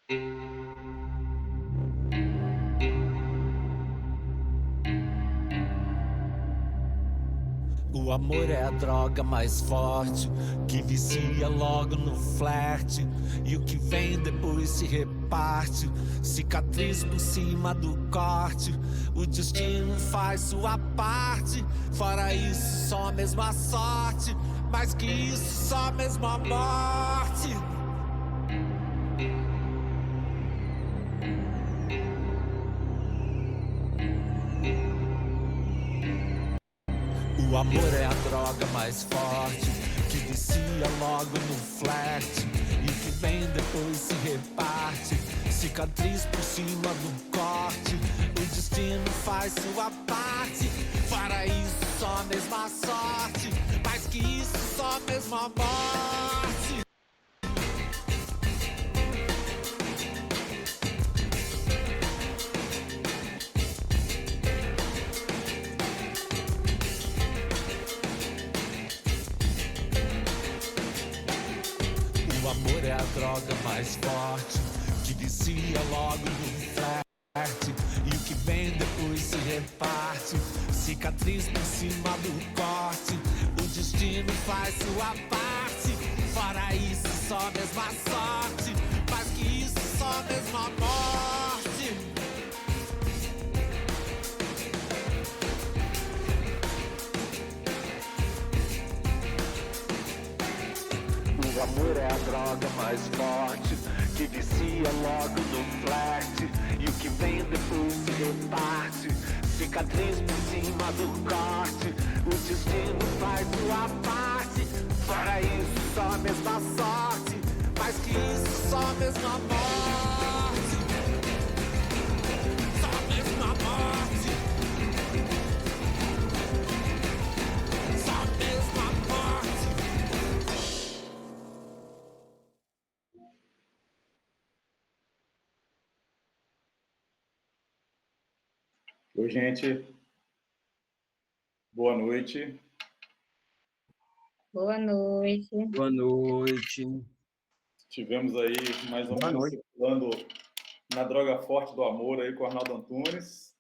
O amor é a droga mais forte, que vicia logo no flerte. E o que vem depois se reparte, cicatriz por cima do corte. O destino faz sua parte, fora isso só mesmo a sorte. Mais que isso, só mesmo a morte. O amor é a droga mais forte, que vicia logo no flerte. E o que vem depois se reparte, cicatriz por cima do corte. O destino faz sua parte, para isso só mesmo a sorte. Mais que isso, só mesmo a morte. O amor é a droga mais forte, que vicia logo no flerte. E o que vem depois se reparte, cicatriz por cima do corte. O destino faz sua parte, fora isso só mesmo a sorte. Mais que isso, só mesmo a morte. O amor é a droga mais forte, que vicia logo no flerte. E o que vem depois se reparte, cicatriz por cima do corte. O destino faz sua parte, fora isso só mesmo a sorte. Mais que isso, só mesmo a morte. Só mesmo a morte. Só mesmo a morte. Oi, gente. Boa noite. Boa noite. Boa noite. Tivemos aí mais ou menos circulando na droga forte do amor aí com o Arnaldo Antunes.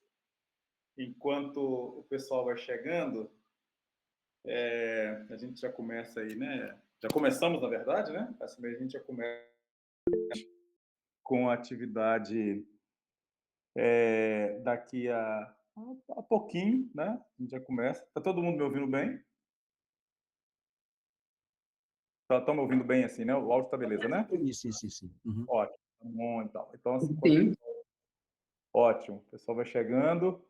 Enquanto o pessoal vai chegando, a gente já começa aí, né? Já começamos, na verdade, né? Assim, a gente já começa com a atividade daqui a pouquinho, né? A gente já começa. Tá todo mundo me ouvindo bem? Estão me ouvindo bem assim, né? O áudio tá beleza, né? Sim. Uhum. Ótimo. Tá bom, então. Então, assim, Sim. ótimo. O pessoal vai chegando.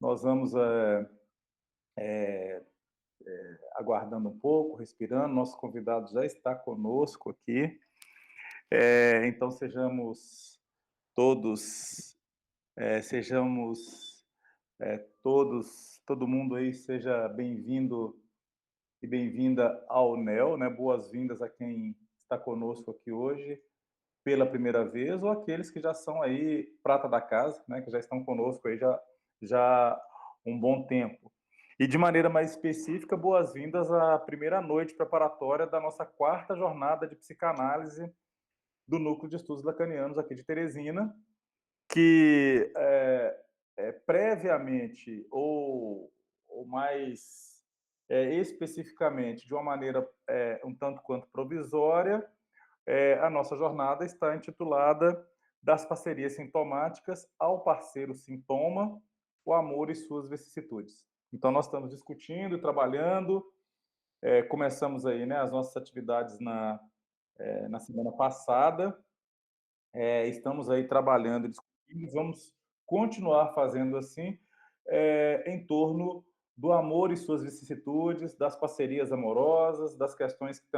Nós vamos aguardando um pouco, respirando. Nosso convidado já está conosco aqui. Então, sejamos todos, todo mundo aí seja bem-vindo e bem-vinda ao NEL, né? Boas-vindas a quem está conosco aqui hoje pela primeira vez, ou aqueles que já são aí prata da casa, né? Que já estão conosco aí já um bom tempo. E de maneira mais específica, boas-vindas à primeira noite preparatória da nossa quarta jornada de psicanálise do Núcleo de Estudos Lacanianos aqui de Teresina, que previamente ou mais especificamente, de uma maneira um tanto quanto provisória, a nossa jornada está intitulada Das Parcerias Sintomáticas ao Parceiro Sintoma, o Amor e Suas Vicissitudes. Então, nós estamos discutindo e trabalhando, começamos aí, né, as nossas atividades na semana passada, estamos aí trabalhando e discutindo, vamos continuar fazendo assim, em torno do amor e suas vicissitudes, das parcerias amorosas, das questões que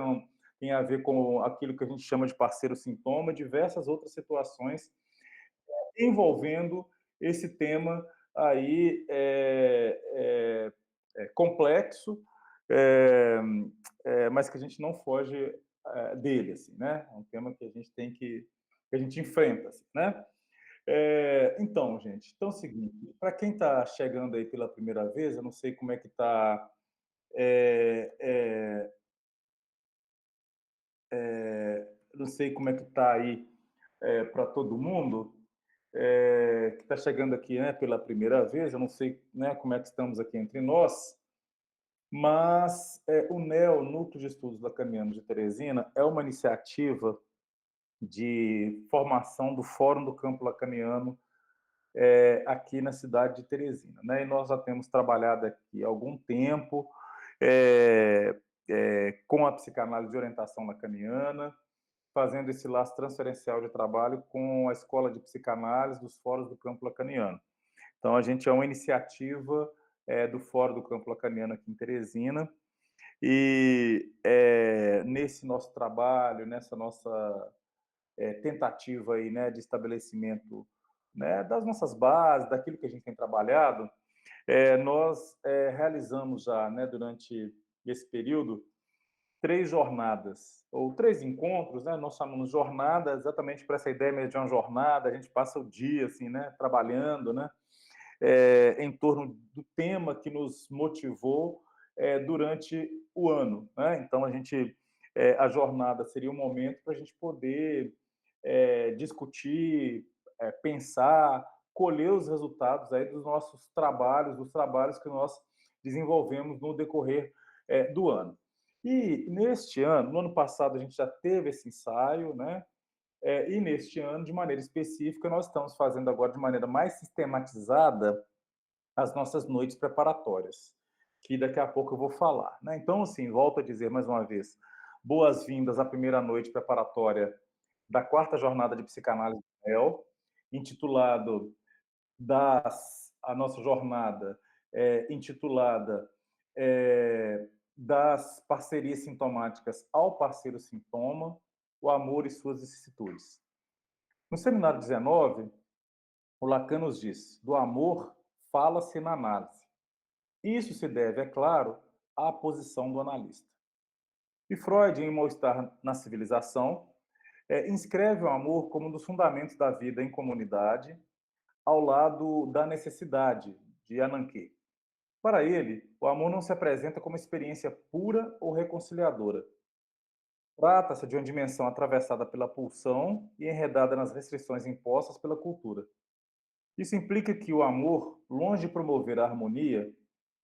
têm a ver com aquilo que a gente chama de parceiro sintoma, diversas outras situações envolvendo esse tema aí complexo, mas que a gente não foge dele, assim, né? É um tema que a gente que a gente enfrenta, assim, né? Então, gente, então é o seguinte, para quem está chegando aí pela primeira vez, eu não sei como é que está não sei como é que está aí para todo mundo, que está chegando aqui, né, pela primeira vez. Eu não sei, né, como é que estamos aqui entre nós, mas o NEL, Núcleo de Estudos Lacanianos de Teresina, é uma iniciativa de formação do Fórum do Campo Lacaniano aqui na cidade de Teresina, né? E nós já temos trabalhado aqui há algum tempo com a psicanálise de orientação lacaniana, fazendo esse laço transferencial de trabalho com a Escola de Psicanálise dos Fóruns do Campo Lacaniano. Então, a gente é uma iniciativa do Fórum do Campo Lacaniano aqui em Teresina, e nesse nosso trabalho, nessa nossa tentativa aí, né, de estabelecimento, né, das nossas bases, daquilo que a gente tem trabalhado, nós realizamos já, né, durante esse período, 3 jornadas, ou 3 encontros, né? Nós chamamos jornada exatamente para essa ideia mesmo de uma jornada. A gente passa o dia, assim, né, trabalhando, né, em torno do tema que nos motivou durante o ano, né? Então, a jornada seria um momento para a gente poder discutir, pensar, colher os resultados aí dos nossos trabalhos, dos trabalhos que nós desenvolvemos no decorrer do ano. E neste ano, no ano passado, a gente já teve esse ensaio, né? E neste ano, de maneira específica, nós estamos fazendo agora de maneira mais sistematizada as nossas noites preparatórias, que daqui a pouco eu vou falar, né? Então, assim, volto a dizer mais uma vez, boas-vindas à primeira noite preparatória da quarta jornada de psicanálise do NEL, intitulado a nossa jornada intitulada das parcerias sintomáticas ao parceiro sintoma, o amor e suas vicissitudes. No seminário 19, o Lacan nos diz: do amor fala-se na análise. Isso se deve, é claro, à posição do analista. E Freud, em Mal-Estar na Civilização, inscreve o amor como um dos fundamentos da vida em comunidade, ao lado da necessidade, de Ananke. Para ele, o amor não se apresenta como experiência pura ou reconciliadora. Trata-se de uma dimensão atravessada pela pulsão e enredada nas restrições impostas pela cultura. Isso implica que o amor, longe de promover a harmonia,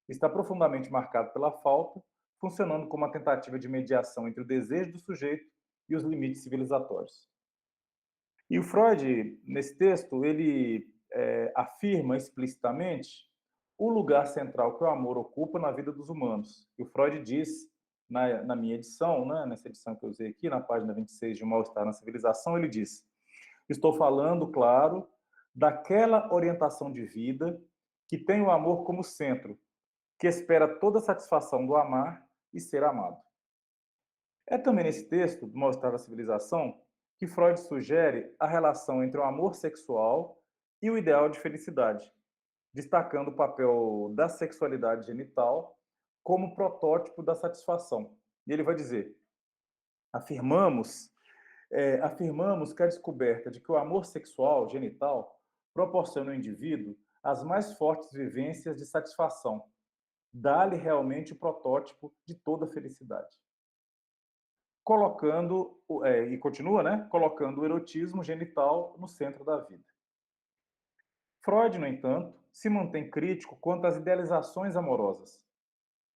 está profundamente marcado pela falta, funcionando como uma tentativa de mediação entre o desejo do sujeito e os limites civilizatórios. E o Freud, nesse texto, ele afirma explicitamente o lugar central que o amor ocupa na vida dos humanos. E o Freud diz, na minha edição, né, nessa edição que eu usei aqui, na página 26 de Mal-Estar na Civilização, ele diz: estou falando, claro, daquela orientação de vida que tem o amor como centro, que espera toda a satisfação do amar e ser amado. É também nesse texto, do Mal-Estar da Civilização, que Freud sugere a relação entre o amor sexual e o ideal de felicidade, destacando o papel da sexualidade genital como protótipo da satisfação. E ele vai dizer: afirmamos que a descoberta de que o amor sexual genital proporciona ao indivíduo as mais fortes vivências de satisfação, dá-lhe realmente o protótipo de toda felicidade. Colocando, e continua, né? Colocando o erotismo genital no centro da vida. Freud, no entanto, se mantém crítico quanto às idealizações amorosas.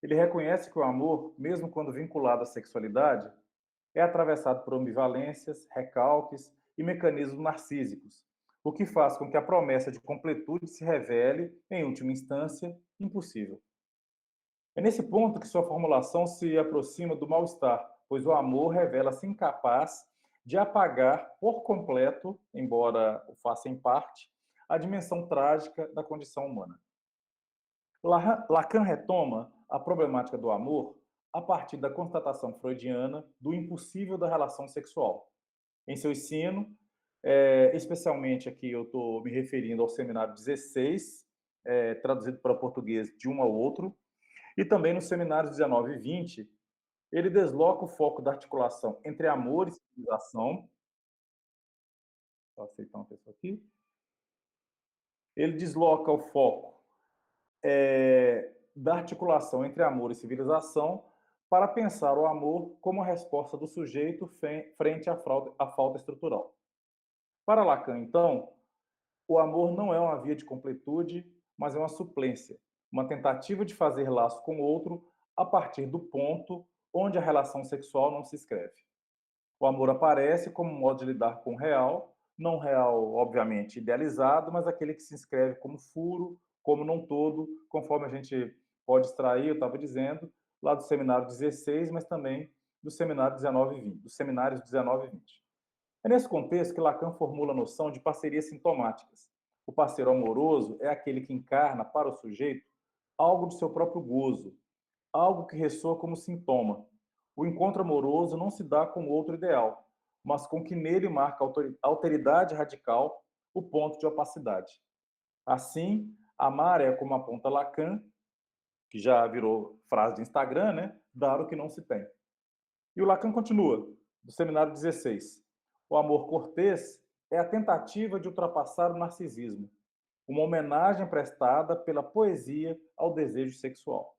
Ele reconhece que o amor, mesmo quando vinculado à sexualidade, é atravessado por ambivalências, recalques e mecanismos narcísicos, o que faz com que a promessa de completude se revele, em última instância, impossível. É nesse ponto que sua formulação se aproxima do mal-estar, pois o amor revela-se incapaz de apagar por completo, embora o faça em parte, a dimensão trágica da condição humana. Lacan retoma a problemática do amor a partir da constatação freudiana do impossível da relação sexual. Em seu ensino, especialmente aqui eu estou me referindo ao seminário 16, traduzido para o português de um ao outro, e também nos seminários 19 e 20, ele desloca o foco da articulação entre amor e civilização. Vou aceitar uma pessoa aqui. Ele desloca o foco da articulação entre amor e civilização para pensar o amor como a resposta do sujeito frente à falta estrutural. Para Lacan, então, o amor não é uma via de completude, mas é uma suplência, uma tentativa de fazer laço com o outro a partir do ponto onde a relação sexual não se escreve. O amor aparece como um modo de lidar com o real, não real, obviamente, idealizado, mas aquele que se inscreve como furo, como num todo, conforme a gente pode extrair, eu estava dizendo, lá do seminário 16, mas também do seminário 19 e 20, dos seminários 19 e 20. É nesse contexto que Lacan formula a noção de parcerias sintomáticas. O parceiro amoroso é aquele que encarna para o sujeito algo de seu próprio gozo, algo que ressoa como sintoma. O encontro amoroso não se dá com o outro ideal, mas com que nele marca alteridade radical, o ponto de opacidade. Assim, amar é, como aponta Lacan, que já virou frase de Instagram, né? Dar o que não se tem. E o Lacan continua, do seminário 16. O amor cortês é a tentativa de ultrapassar o narcisismo, uma homenagem prestada pela poesia ao desejo sexual.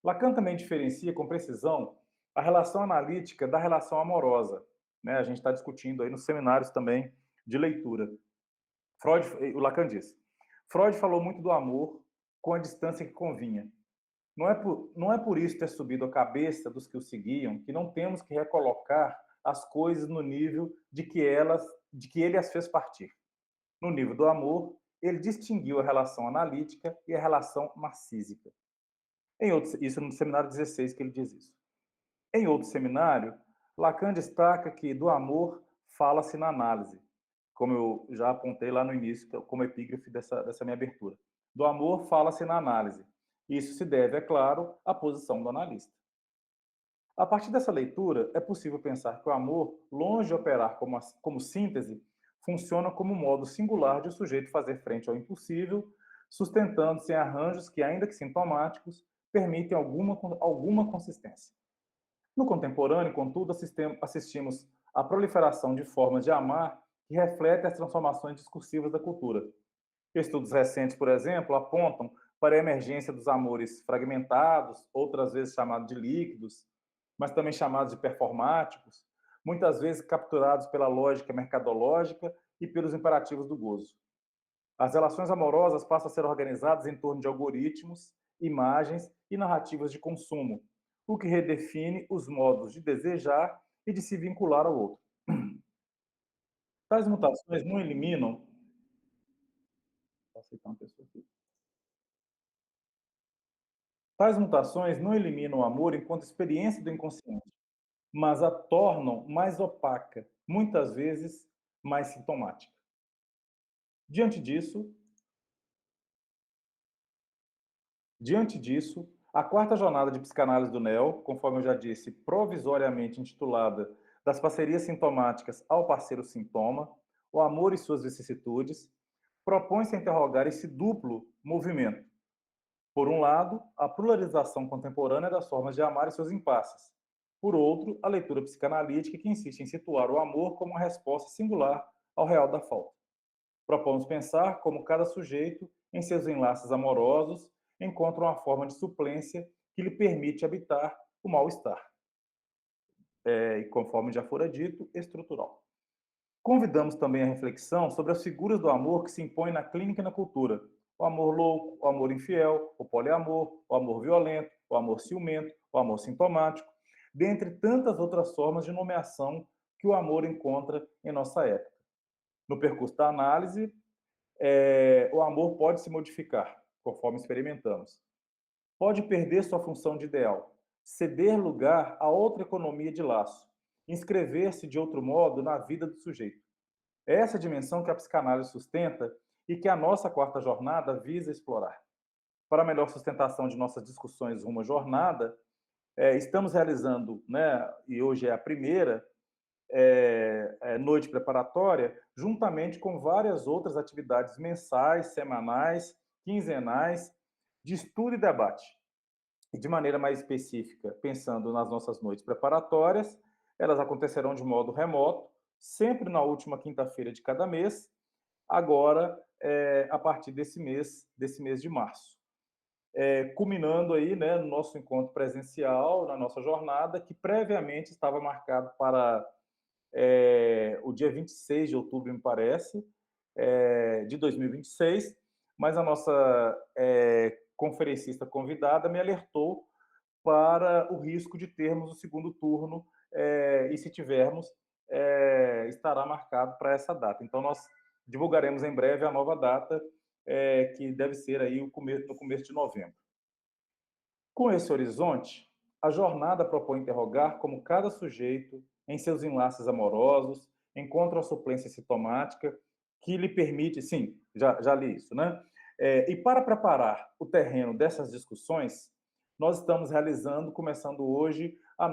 Lacan também diferencia com precisão a relação analítica da relação amorosa. Né? A gente está discutindo aí nos seminários também de leitura. O Lacan diz, Freud falou muito do amor com a distância que convinha. Não é por isso ter subido a cabeça dos que o seguiam que não temos que recolocar as coisas no nível de que ele as fez partir. No nível do amor, ele distinguiu a relação analítica e a relação narcísica. Isso no seminário 16 que ele diz isso. Em outro seminário, Lacan destaca que do amor fala-se na análise, como eu já apontei lá no início, como epígrafe dessa minha abertura. Do amor fala-se na análise. Isso se deve, é claro, à posição do analista. A partir dessa leitura, é possível pensar que o amor, longe de operar como síntese, funciona como um modo singular de o sujeito fazer frente ao impossível, sustentando-se em arranjos que, ainda que sintomáticos, permitem alguma consistência. No contemporâneo, contudo, assistimos à proliferação de formas de amar que refletem as transformações discursivas da cultura. Estudos recentes, por exemplo, apontam para a emergência dos amores fragmentados, outras vezes chamados de líquidos, mas também chamados de performáticos, muitas vezes capturados pela lógica mercadológica e pelos imperativos do gozo. As relações amorosas passam a ser organizadas em torno de algoritmos, imagens e narrativas de consumo, o que redefine os modos de desejar e de se vincular ao outro. Tais mutações não eliminam. Vou aceitar uma pessoa aqui. Tais mutações não eliminam o amor enquanto experiência do inconsciente, mas a tornam mais opaca, muitas vezes mais sintomática. Diante disso, a quarta jornada de psicanálise do NEL, conforme eu já disse, provisoriamente intitulada Das parcerias sintomáticas ao parceiro sintoma, o amor e suas vicissitudes, propõe-se a interrogar esse duplo movimento. Por um lado, a pluralização contemporânea das formas de amar e seus impasses. Por outro, a leitura psicanalítica que insiste em situar o amor como uma resposta singular ao real da falta. Propomos pensar como cada sujeito, em seus enlaces amorosos, encontra uma forma de suplência que lhe permite habitar o mal-estar. E, conforme já fora dito, estrutural. Convidamos também a reflexão sobre as figuras do amor que se impõem na clínica e na cultura. O amor louco, o amor infiel, o poliamor, o amor violento, o amor ciumento, o amor sintomático, dentre tantas outras formas de nomeação que o amor encontra em nossa época. No percurso da análise, o amor pode se modificar, conforme experimentamos. Pode perder sua função de ideal, ceder lugar a outra economia de laço, inscrever-se de outro modo na vida do sujeito. É essa dimensão que a psicanálise sustenta e que a nossa quarta jornada visa explorar. Para a melhor sustentação de nossas discussões rumo à jornada, estamos realizando, né, e hoje é a primeira noite preparatória, juntamente com várias outras atividades mensais, semanais, quinzenais, de estudo e debate. E de maneira mais específica, pensando nas nossas noites preparatórias, elas acontecerão de modo remoto, sempre na última quinta-feira de cada mês, agora a partir desse mês de março. Culminando aí, né, no nosso encontro presencial, na nossa jornada, que previamente estava marcado para o dia 26 de outubro, me parece, de 2026, mas a nossa conferencista convidada me alertou para o risco de termos o segundo turno, e se tivermos, estará marcado para essa data. Então, nós divulgaremos em breve a nova data, que deve ser aí no começo de novembro. Com esse horizonte, a jornada propõe interrogar como cada sujeito, em seus enlaces amorosos, encontra a suplência sintomática que lhe permite, sim, já li isso, né? E para preparar o terreno dessas discussões, nós estamos realizando, começando hoje, a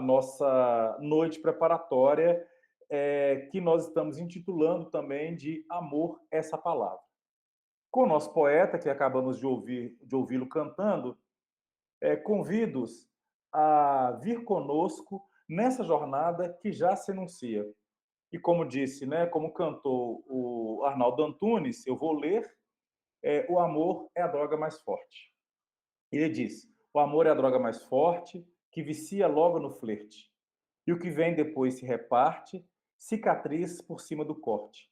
nossa noite preparatória, que nós estamos intitulando também de Amor, essa palavra. Com o nosso poeta, que acabamos de ouvi-lo cantando, convido-os a vir conosco nessa jornada que já se anuncia. E como disse, né, como cantou o Arnaldo Antunes, eu vou ler, o amor é a droga mais forte. Ele diz, o amor é a droga mais forte, que vicia logo no flerte. E o que vem depois se reparte, cicatriz por cima do corte.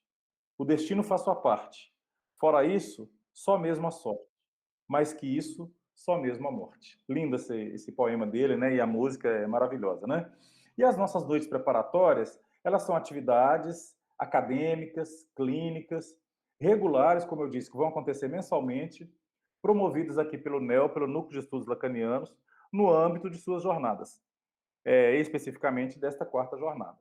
O destino faz sua parte. Fora isso, só mesmo a sorte. Mais que isso, só mesmo a morte. Lindo esse poema dele, né? E a música é maravilhosa, né? E as nossas noites preparatórias, elas são atividades acadêmicas, clínicas, regulares, como eu disse, que vão acontecer mensalmente, promovidas aqui pelo NEL, pelo Núcleo de Estudos Lacanianos, no âmbito de suas jornadas, especificamente desta quarta jornada.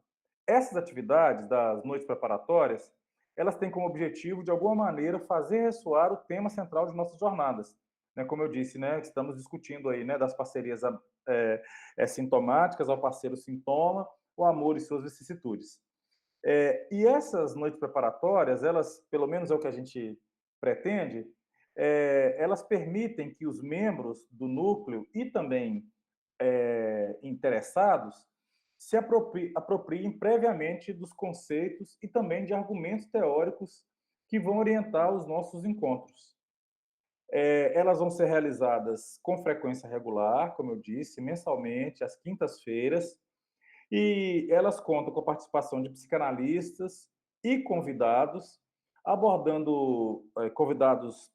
Essas atividades das noites preparatórias, elas têm como objetivo, de alguma maneira, fazer ressoar o tema central de nossas jornadas. Né, como eu disse, né, estamos discutindo aí, né, das parcerias sintomáticas ao parceiro sintoma, o amor e suas vicissitudes. E essas noites preparatórias, elas, pelo menos é o que a gente pretende, elas permitem que os membros do núcleo e também interessados se apropriem previamente dos conceitos e também de argumentos teóricos que vão orientar os nossos encontros. Elas vão ser realizadas com frequência regular, como eu disse, mensalmente, às quintas-feiras, e elas contam com a participação de psicanalistas e convidados, abordando convidados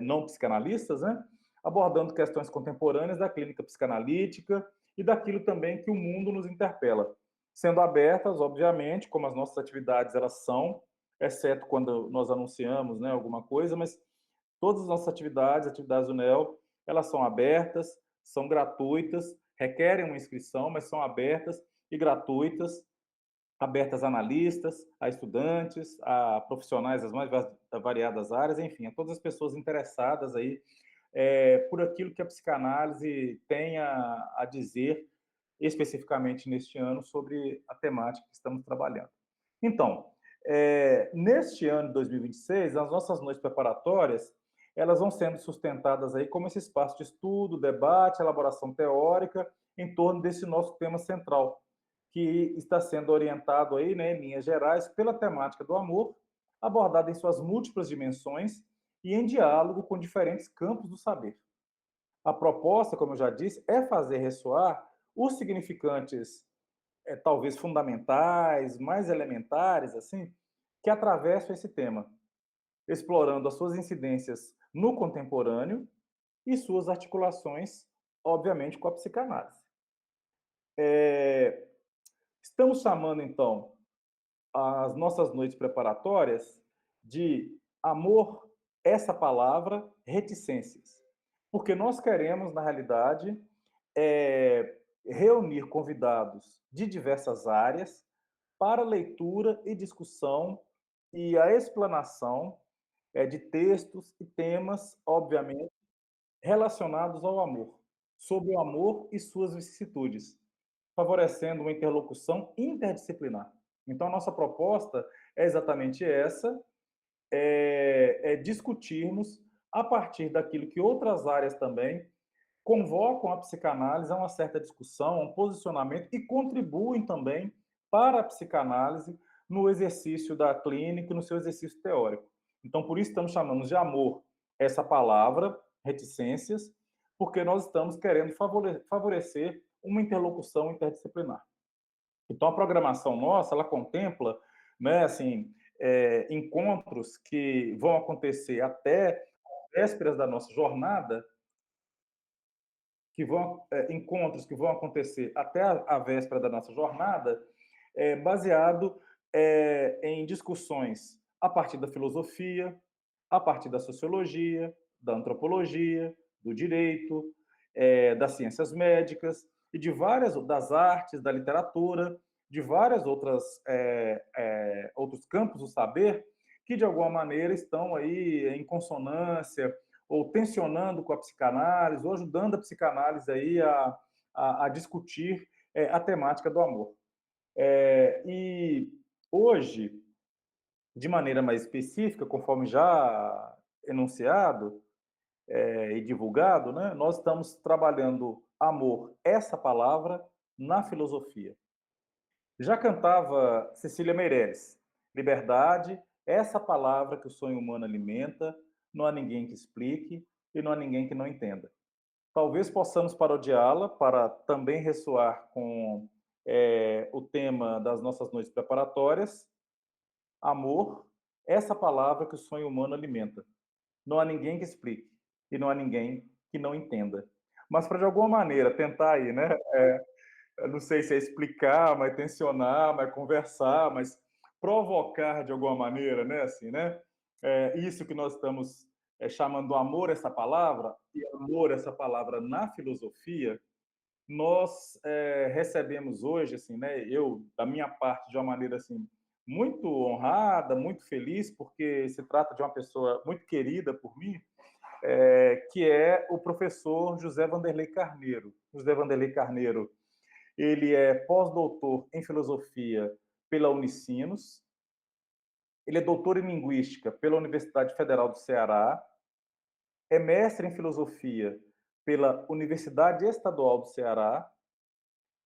não psicanalistas, né? Abordando questões contemporâneas da clínica psicanalítica e daquilo também que o mundo nos interpela, sendo abertas, obviamente, como as nossas atividades elas são, exceto quando nós anunciamos, né, alguma coisa, mas todas as nossas atividades do NEL, elas são abertas, são gratuitas, requerem uma inscrição, mas são abertas e gratuitas, abertas a analistas, a estudantes, a profissionais das mais variadas áreas, enfim, a todas as pessoas interessadas aí por aquilo que a psicanálise tem a dizer especificamente neste ano sobre a temática que estamos trabalhando. Então, neste ano de 2026, as nossas noites preparatórias, elas vão sendo sustentadas aí como esse espaço de estudo, debate, elaboração teórica em torno desse nosso tema central, que está sendo orientado aí, né, em linhas gerais, pela temática do amor, abordada em suas múltiplas dimensões e em diálogo com diferentes campos do saber. A proposta, como eu já disse, é fazer ressoar os significantes, talvez fundamentais, mais elementares, assim, que atravessam esse tema, explorando as suas incidências no contemporâneo e suas articulações, obviamente, com a psicanálise. Estamos chamando, então, as nossas noites preparatórias de amor, essa palavra, reticências. Porque nós queremos, na realidade, reunir convidados de diversas áreas para leitura e discussão e a explanação de textos e temas, obviamente, relacionados ao amor, sobre o amor e suas vicissitudes, favorecendo uma interlocução interdisciplinar. Então, a nossa proposta é exatamente essa, discutirmos a partir daquilo que outras áreas também convocam a psicanálise a uma certa discussão, a um posicionamento e contribuem também para a psicanálise no exercício da clínica e no seu exercício teórico. Então, por isso estamos chamando de amor essa palavra, reticências, porque nós estamos querendo favorecer uma interlocução interdisciplinar. Então, a programação nossa, ela contempla, né, assim, encontros que vão acontecer até vésperas da nossa jornada, encontros que vão acontecer até a véspera da nossa jornada, baseado em discussões a partir da filosofia, a partir da sociologia, da antropologia, do direito, das ciências médicas e de várias das artes, da literatura, de várias outros campos do saber que de alguma maneira estão aí em consonância ou tensionando com a psicanálise ou ajudando a psicanálise aí a discutir a temática do amor. E hoje, de maneira mais específica, conforme já enunciado e divulgado, né, nós estamos trabalhando amor, essa palavra, na filosofia. Já cantava Cecília Meirelles, liberdade, essa palavra que o sonho humano alimenta, não há ninguém que explique e não há ninguém que não entenda. Talvez possamos parodiá-la para também ressoar com o tema das nossas noites preparatórias, amor, essa palavra que o sonho humano alimenta. Não há ninguém que explique e não há ninguém que não entenda. Mas para de alguma maneira tentar aí, né? Eu não sei se é explicar, mas tensionar, mas conversar, mas provocar de alguma maneira, né? Assim, né? Isso que nós estamos chamando amor essa palavra e amor essa palavra na filosofia, nós recebemos hoje, assim, né? Eu da minha parte de uma maneira assim muito honrada, muito feliz, porque se trata de uma pessoa muito querida por mim, que é o professor José Vanderlei Carneiro. José Vanderlei Carneiro, ele é pós-doutor em filosofia pela Unicinos, ele é doutor em linguística pela Universidade Federal do Ceará, é mestre em filosofia pela Universidade Estadual do Ceará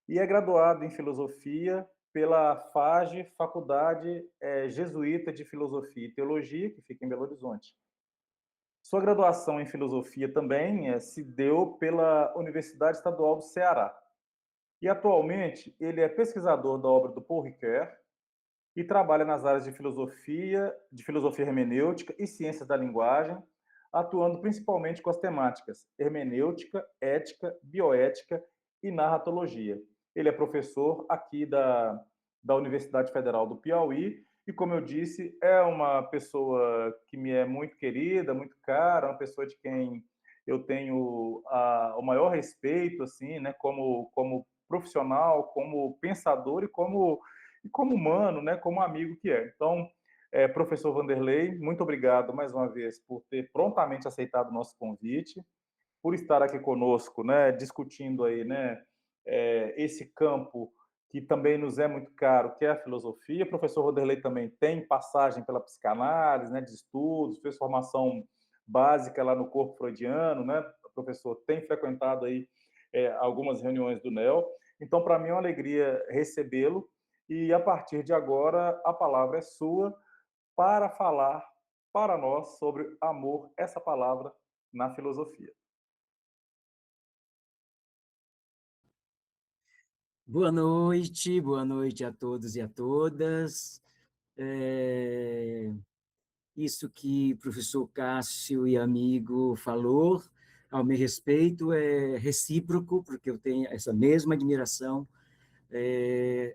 e é graduado em filosofia pela FAGE, Faculdade Jesuíta de Filosofia e Teologia, que fica em Belo Horizonte. Sua graduação em filosofia também se deu pela Universidade Estadual do Ceará. E atualmente ele é pesquisador da obra do Paul Ricoeur e trabalha nas áreas de filosofia hermenêutica e ciências da linguagem, atuando principalmente com as temáticas hermenêutica, ética, bioética e narratologia. Ele é professor aqui da Universidade Federal do Piauí e, como eu disse, é uma pessoa que me é muito querida, muito cara, uma pessoa de quem eu tenho o maior respeito, assim, né, como profissional, como pensador e como humano, né, como amigo que é. Então, professor Vanderlei, muito obrigado mais uma vez por ter prontamente aceitado o nosso convite, por estar aqui conosco, né, discutindo aí, né, esse campo que também nos é muito caro, que é a filosofia. O professor Vanderlei também tem passagem pela psicanálise, né, de estudos, fez formação básica lá no corpo freudiano, né, o professor tem frequentado aí algumas reuniões do NEL. Então, para mim é uma alegria recebê-lo e, a partir de agora, a palavra é sua para falar para nós sobre amor, essa palavra na filosofia. Boa noite a todos e a todas. Isso que o professor Cássio e amigo falou, ao meu respeito, é recíproco, porque eu tenho essa mesma admiração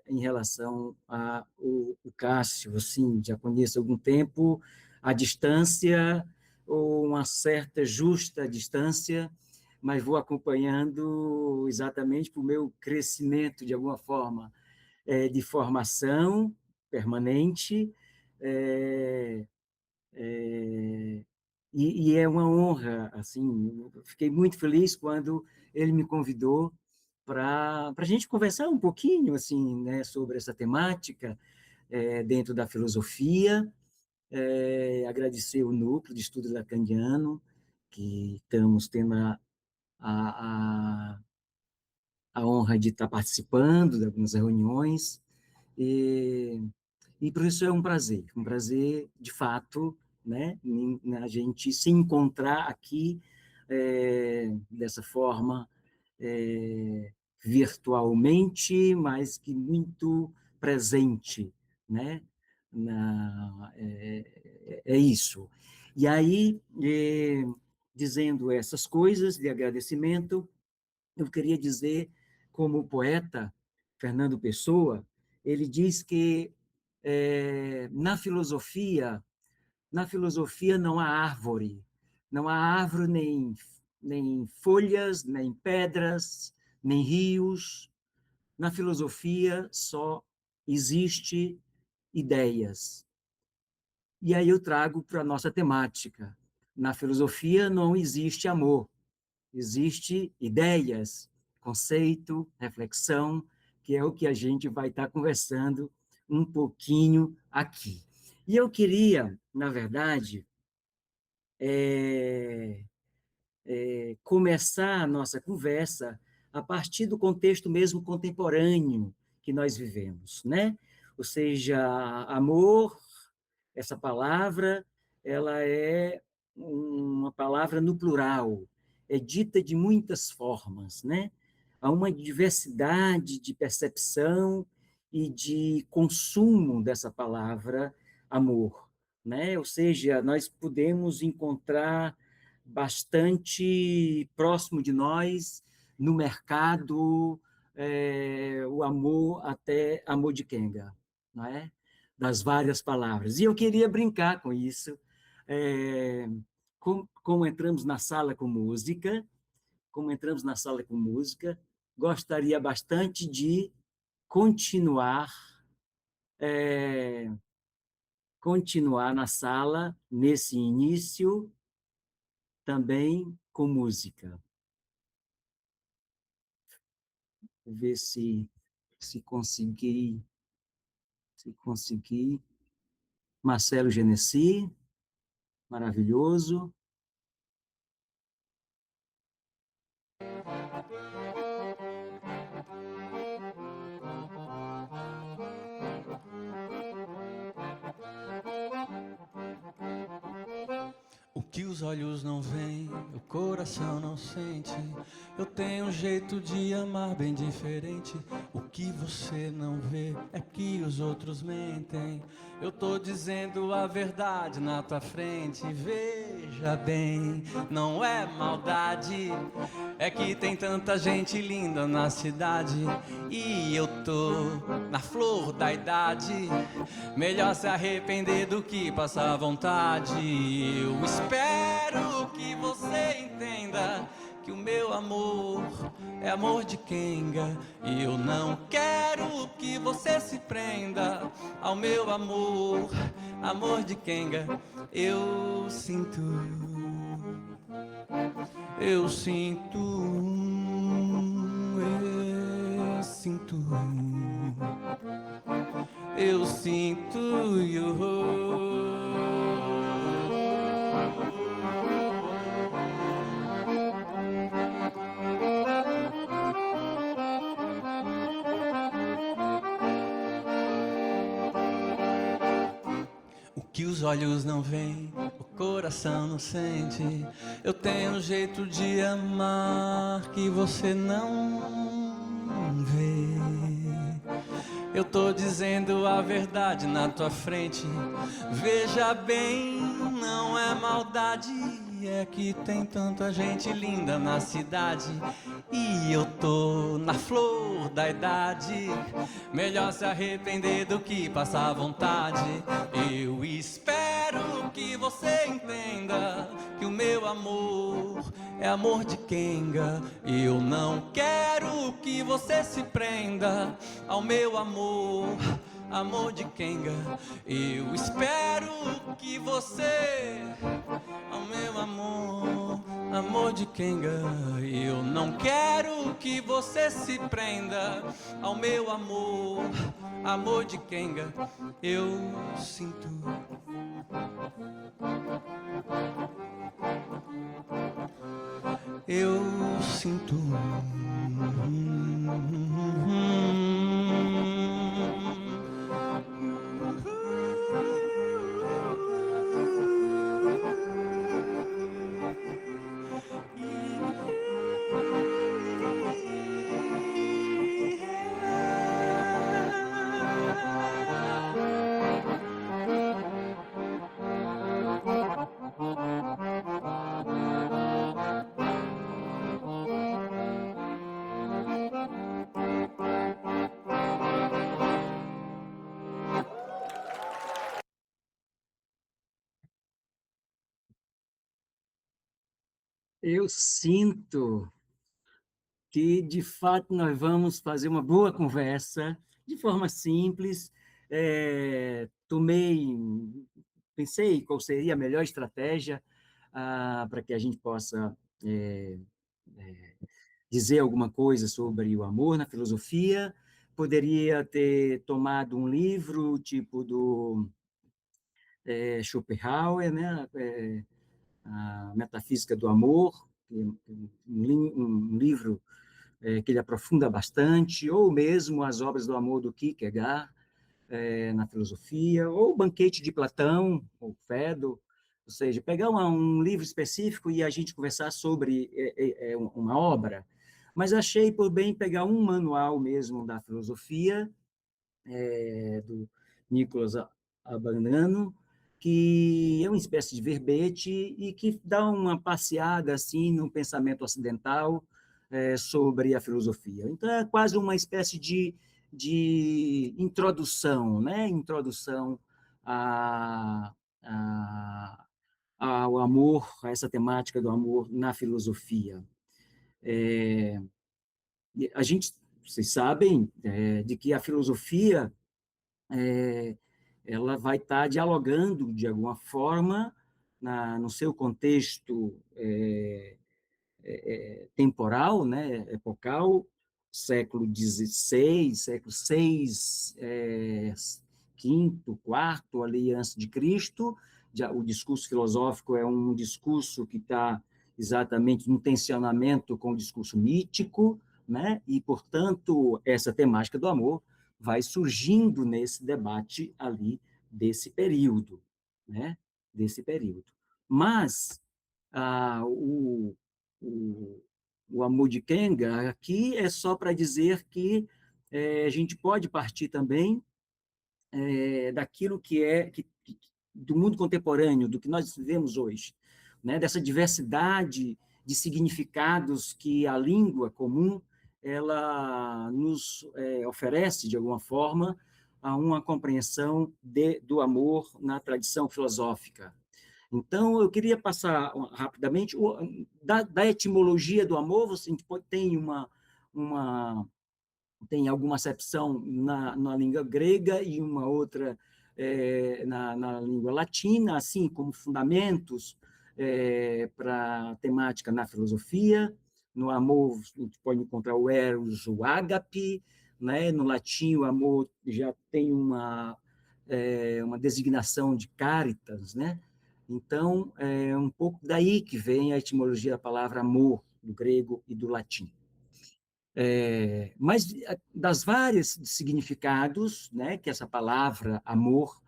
em relação ao Cássio, assim, já conheço há algum tempo, à distância, ou uma certa justa distância, mas vou acompanhando exatamente para o meu crescimento, de alguma forma, de formação permanente, é, é, e é uma honra, assim, fiquei muito feliz quando ele me convidou para a gente conversar um pouquinho, assim, né, sobre essa temática dentro da filosofia, agradecer o núcleo de estudo lacaniano, que estamos tendo a, a honra de estar participando de algumas reuniões, e, e por isso é um prazer, de fato, né, a gente se encontrar aqui dessa forma virtualmente, mas que muito presente, né? É isso. E aí, dizendo essas coisas de agradecimento, eu queria dizer, como poeta, Fernando Pessoa, ele diz que na filosofia não há árvore, não há árvore nem folhas, nem pedras, nem rios. Na filosofia só existe ideias. E aí eu trago para a nossa temática. Na filosofia não existe amor, existe ideias, conceito, reflexão, que é o que a gente vai estar conversando um pouquinho aqui. E eu queria, na verdade, começar a nossa conversa a partir do contexto mesmo contemporâneo que nós vivemos, né? Ou seja, amor, essa palavra, ela é uma palavra no plural, é dita de muitas formas, né? Há uma diversidade de percepção e de consumo dessa palavra amor, né? Ou seja, nós podemos encontrar bastante próximo de nós no mercado o amor, até amor de quenga, não é? Das várias palavras. E eu queria brincar com isso. Como entramos na sala com música, gostaria bastante de continuar na sala, nesse início, também com música. Ver se conseguir. Marcelo Genesi, maravilhoso. O que os olhos não veem, o coração não sente. Eu tenho um jeito de amar bem diferente. O que você não vê é que os outros mentem. Eu tô dizendo a verdade na tua frente. Veja bem, não é maldade. É que tem tanta gente linda na cidade. E eu tô na flor da idade. Melhor se arrepender do que passar vontade. Eu espero que você entenda que o meu amor é amor de quenga. E eu não quero que você se prenda ao meu amor, amor de quenga. Eu sinto, eu sinto, eu sinto, eu sinto, O que os olhos não veem, o coração não sente. Eu tenho um jeito de amar que você não vê. Eu tô dizendo a verdade na tua frente. Veja bem, não é maldade. É que tem tanta gente linda na cidade. E eu tô na flor da idade. Melhor se arrepender do que passar vontade. Eu espero que você entenda que o meu amor é amor de quenga. Eu não quero que você se prenda ao meu amor, amor de quenga. Eu espero que você, ao meu amor, amor de quenga. Eu não quero que você se prenda ao meu amor, amor de quenga. Eu sinto, eu sinto. Eu sinto que, de fato, nós vamos fazer uma boa conversa, de forma simples. Pensei qual seria a melhor estratégia para que a gente possa é, dizer alguma coisa sobre o amor na filosofia. Poderia ter tomado um livro tipo do Schopenhauer, né? A Metafísica do Amor, um livro que ele aprofunda bastante, ou mesmo as obras do amor do Kierkegaard, na filosofia, ou o Banquete de Platão, ou Fedro, ou seja, pegar um livro específico e a gente conversar sobre uma obra, mas achei por bem pegar um manual mesmo da filosofia, do Nicolas Abanano, que é uma espécie de verbete e que dá uma passeada assim no pensamento ocidental sobre a filosofia. Então é quase uma espécie de introdução, né? Introdução a, a, ao amor, a essa temática do amor na filosofia. Vocês sabem, de que a filosofia ela vai estar dialogando de alguma forma no seu contexto temporal, né, epocal, século XVI, século VI, quinto, quarto, ali antes de Cristo. O discurso filosófico é um discurso que está exatamente no tensionamento com o discurso mítico, né? E, portanto, essa temática do amor vai surgindo nesse debate ali desse período, né? Desse período. Mas o, o amor de Kenga aqui é só para dizer que a gente pode partir também daquilo do mundo contemporâneo, do que nós vivemos hoje, né? Dessa diversidade de significados que a língua comum ela nos oferece, de alguma forma, a uma compreensão do amor na tradição filosófica. Então, eu queria passar rapidamente da etimologia do amor. Você tem alguma acepção na língua grega e uma outra na língua latina, assim como fundamentos para a temática na filosofia. No amor, a gente pode encontrar o eros, o ágape, né? No latim, o amor já tem uma designação de caritas, né? Então, é um pouco daí que vem a etimologia da palavra amor, do grego e do latim. Mas das várias significados, né, que essa palavra amor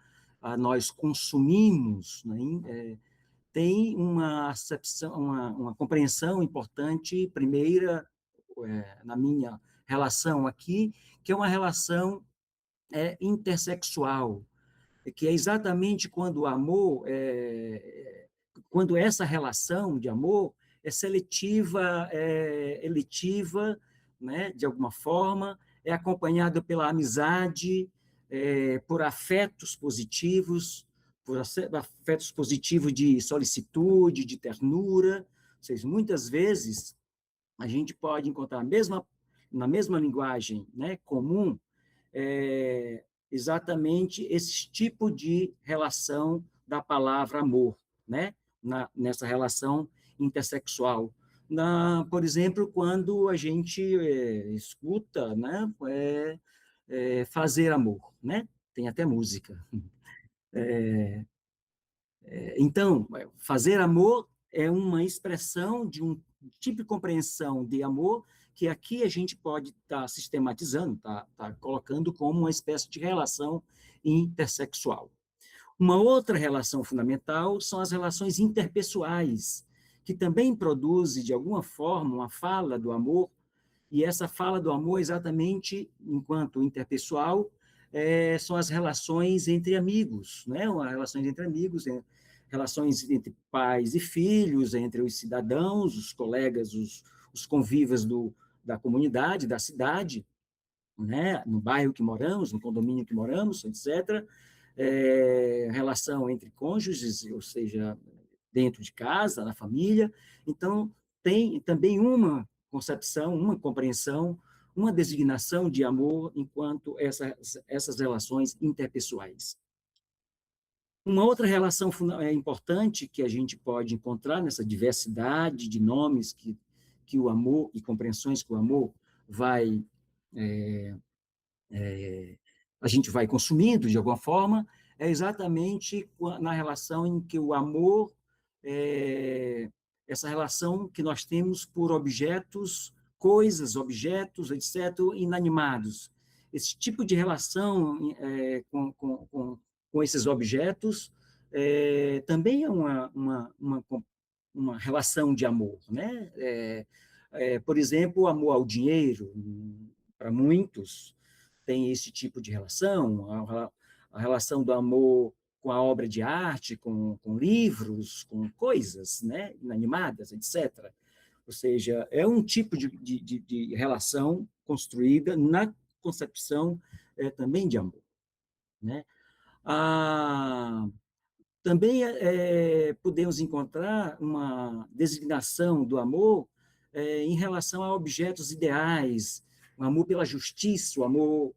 nós consumimos, né, tem uma acepção, uma compreensão importante, primeira, na minha relação aqui, que é uma relação intersexual, que é exatamente quando o amor, quando essa relação de amor é seletiva, eletiva, né, de alguma forma, é acompanhada pela amizade, por afetos positivos, de solicitude, de ternura. Ou seja, muitas vezes a gente pode encontrar na mesma linguagem, né, comum, exatamente esse tipo de relação da palavra amor, né? Nessa relação intersexual. Por exemplo, quando a gente escuta, né, fazer amor, né? Tem até música. Então, fazer amor é uma expressão de um tipo de compreensão de amor que aqui a gente pode estar sistematizando, tá colocando como uma espécie de relação intersexual. Uma outra relação fundamental são as relações interpessoais, que também produzem, de alguma forma, uma fala do amor, e essa fala do amor, exatamente enquanto interpessoal, são as relações entre amigos, né? Relações entre amigos, relações entre pais e filhos, entre os cidadãos, os colegas, os convivas da comunidade, da cidade, né? No bairro que moramos, no condomínio que moramos, etc. Relação entre cônjuges, ou seja, dentro de casa, na família. Então, tem também uma concepção, uma compreensão, uma designação de amor enquanto essas relações interpessoais. Uma outra relação importante que a gente pode encontrar nessa diversidade de nomes que o amor e compreensões que o amor vai a gente vai consumindo de alguma forma, é exatamente na relação em que o amor, essa relação que nós temos por objetos, coisas, objetos, etc., inanimados. Esse tipo de relação com esses objetos também é uma relação de amor, né? Por exemplo, o amor ao dinheiro, para muitos, tem esse tipo de relação, a relação do amor com a obra de arte, com livros, com coisas, né, inanimadas, etc. Ou seja, é um tipo de relação construída na concepção também de amor, né? Também podemos encontrar uma designação do amor em relação a objetos ideais, um amor pela justiça, um amor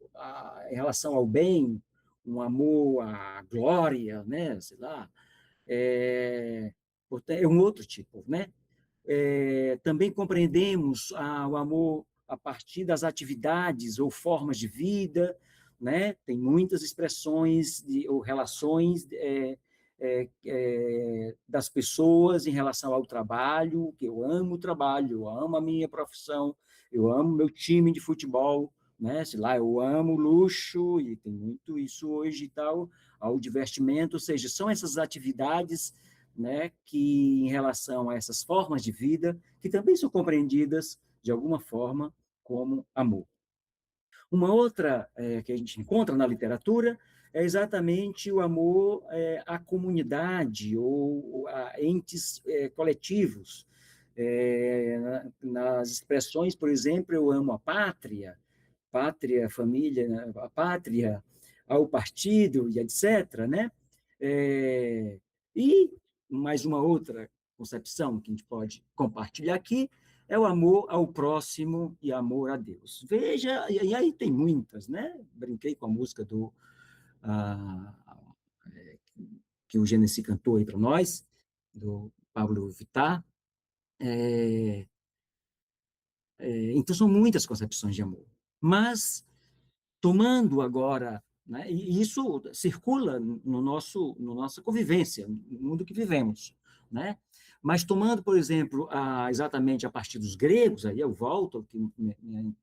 em relação ao bem, um amor à glória, né? Sei lá. É um outro tipo, né? Também compreendemos o amor a partir das atividades ou formas de vida, né? Tem muitas expressões ou relações das pessoas em relação ao trabalho, que eu amo o trabalho, eu amo a minha profissão, eu amo meu time de futebol, né? Sei lá, eu amo o luxo, e tem muito isso hoje e tal, ao divertimento, ou seja, são essas atividades, né, que em relação a essas formas de vida, que também são compreendidas, de alguma forma, como amor. Uma outra que a gente encontra na literatura é exatamente o amor à comunidade ou a entes coletivos. Nas expressões, por exemplo, eu amo a pátria, família, né? A pátria, ao partido, e etc., né? E mais uma outra concepção que a gente pode compartilhar aqui é o amor ao próximo e amor a Deus. Veja, e aí tem muitas, né? Brinquei com a música que o Genesi cantou aí para nós, do Pablo Vittar. Então, são muitas concepções de amor. Mas, tomando agora, né, e isso circula no nossa convivência, no mundo que vivemos, né? Mas tomando, por exemplo, exatamente a partir dos gregos, aí eu volto ao que minha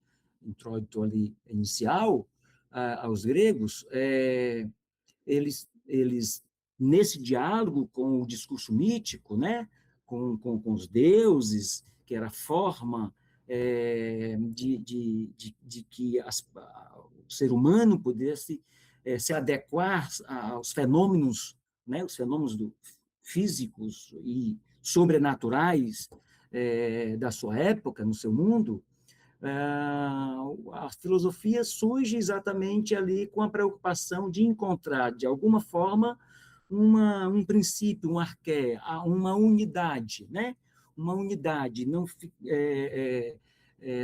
introito ali inicial, aos gregos, eles nesse diálogo com o discurso mítico, né, com os deuses, que era a forma de que o ser humano pudesse se adequar aos fenômenos, né, os fenômenos físicos e sobrenaturais da sua época, no seu mundo. A filosofia surge exatamente ali com a preocupação de encontrar, de alguma forma, um princípio, um arqué, uma unidade, né? Uma unidade, não,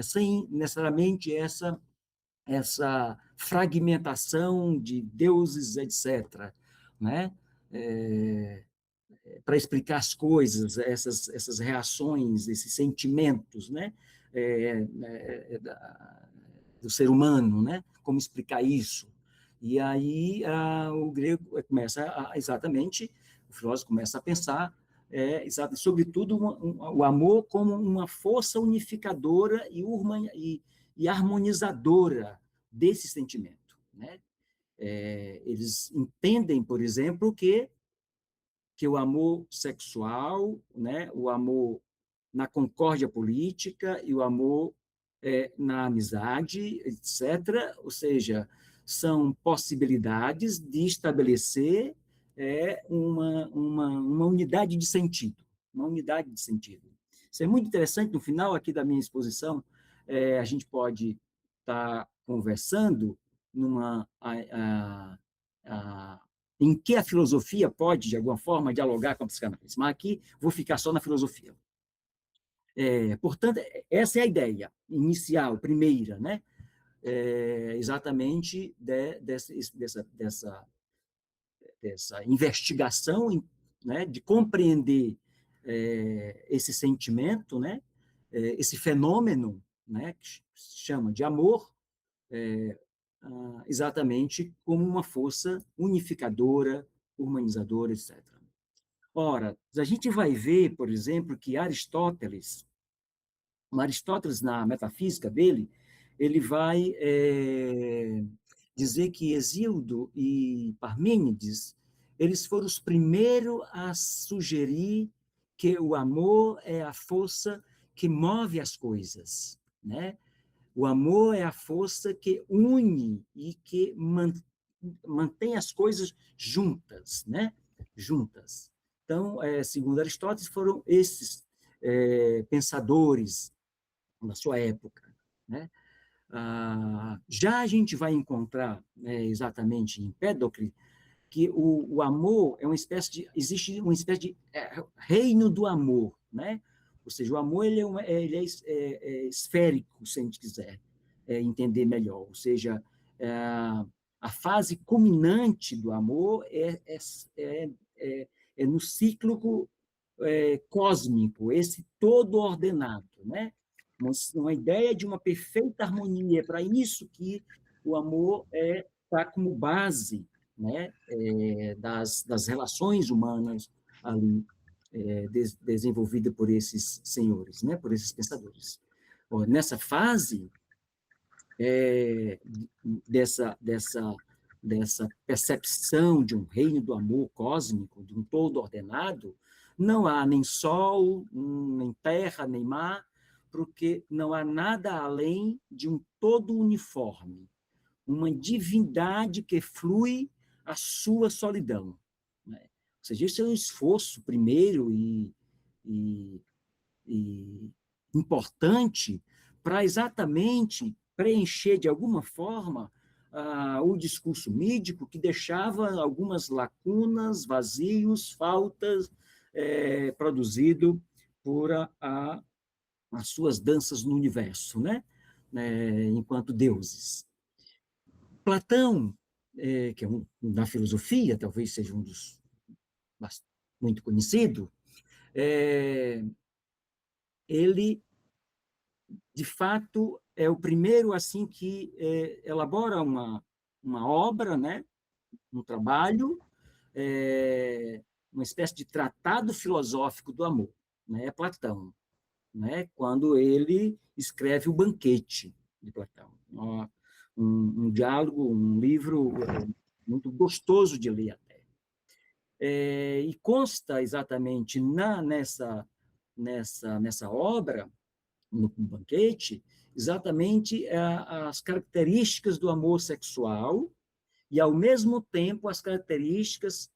sem necessariamente essa fragmentação de deuses, etc., né? Para explicar as coisas, essas reações, esses sentimentos, né? Do ser humano, né? Como explicar isso? E aí o grego começa exatamente, o filósofo começa a pensar, sobretudo, o amor como uma força unificadora e harmonizadora desse sentimento, né? Eles entendem, por exemplo, que o amor sexual, né, o amor na concórdia política e o amor na amizade, etc., ou seja, são possibilidades de estabelecer uma unidade de sentido, uma unidade de sentido. Isso é muito interessante. No final aqui da minha exposição, a gente pode estar conversando em que a filosofia pode, de alguma forma, dialogar com a psicanálise. Mas aqui vou ficar só na filosofia. Portanto, essa é a ideia inicial, primeira, né? Exatamente dessa investigação, né, de compreender esse sentimento, né, esse fenômeno, né, que se chama de amor, exatamente como uma força unificadora, humanizadora, etc. Ora, a gente vai ver, por exemplo, que Aristóteles, na metafísica dele, ele vai dizer que Hesíodo e Parmênides, eles foram os primeiros a sugerir que o amor é a força que move as coisas, né? O amor é a força que une e que mantém as coisas juntas, né? Juntas. Então, segundo Aristóteles, foram esses pensadores na sua época, né? Já a gente vai encontrar, exatamente em Empédocle, que o amor é uma espécie de, existe uma espécie de reino do amor, né? Ou seja, o amor ele é esférico, se a gente quiser entender melhor. Ou seja, a fase culminante do amor é no ciclo cósmico, esse todo ordenado, né? Uma ideia de uma perfeita harmonia. É para isso que o amor está como base, né, das relações humanas ali desenvolvida por esses senhores, né, por esses pensadores. Nessa fase dessa percepção de um reino do amor cósmico, de um todo ordenado, não há nem sol, nem terra, nem mar, porque não há nada além de um todo uniforme, uma divindade que flui a sua solidão, né? Ou seja, esse é um esforço primeiro e importante para exatamente preencher de alguma forma o discurso mídico que deixava algumas lacunas, vazios, faltas produzido por as suas danças no universo, né? Enquanto deuses. Platão, que é na filosofia, talvez seja um dos muito conhecido, ele, de fato, é o primeiro assim que elabora uma obra, né? Um trabalho, uma espécie de tratado filosófico do amor, né? É Platão, né? Quando ele escreve o Banquete de Platão. Um diálogo, um livro muito gostoso de ler até. E consta exatamente nessa obra, no Banquete, exatamente as características do amor sexual e, ao mesmo tempo, as características,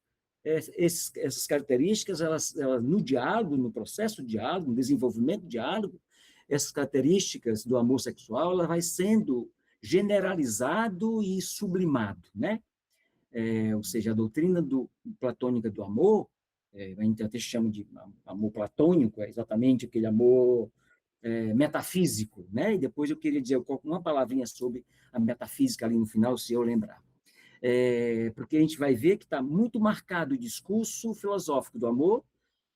essas características, elas no diálogo, no processo de diálogo, no desenvolvimento de diálogo, essas características do amor sexual, ela vai sendo generalizado e sublimado, né? Ou seja, a doutrina platônica do amor, a gente até chama de amor platônico, é exatamente aquele amor metafísico, né? E depois eu queria dizer uma palavrinha sobre a metafísica ali no final, se eu lembrar. Porque a gente vai ver que está muito marcado o discurso filosófico do amor,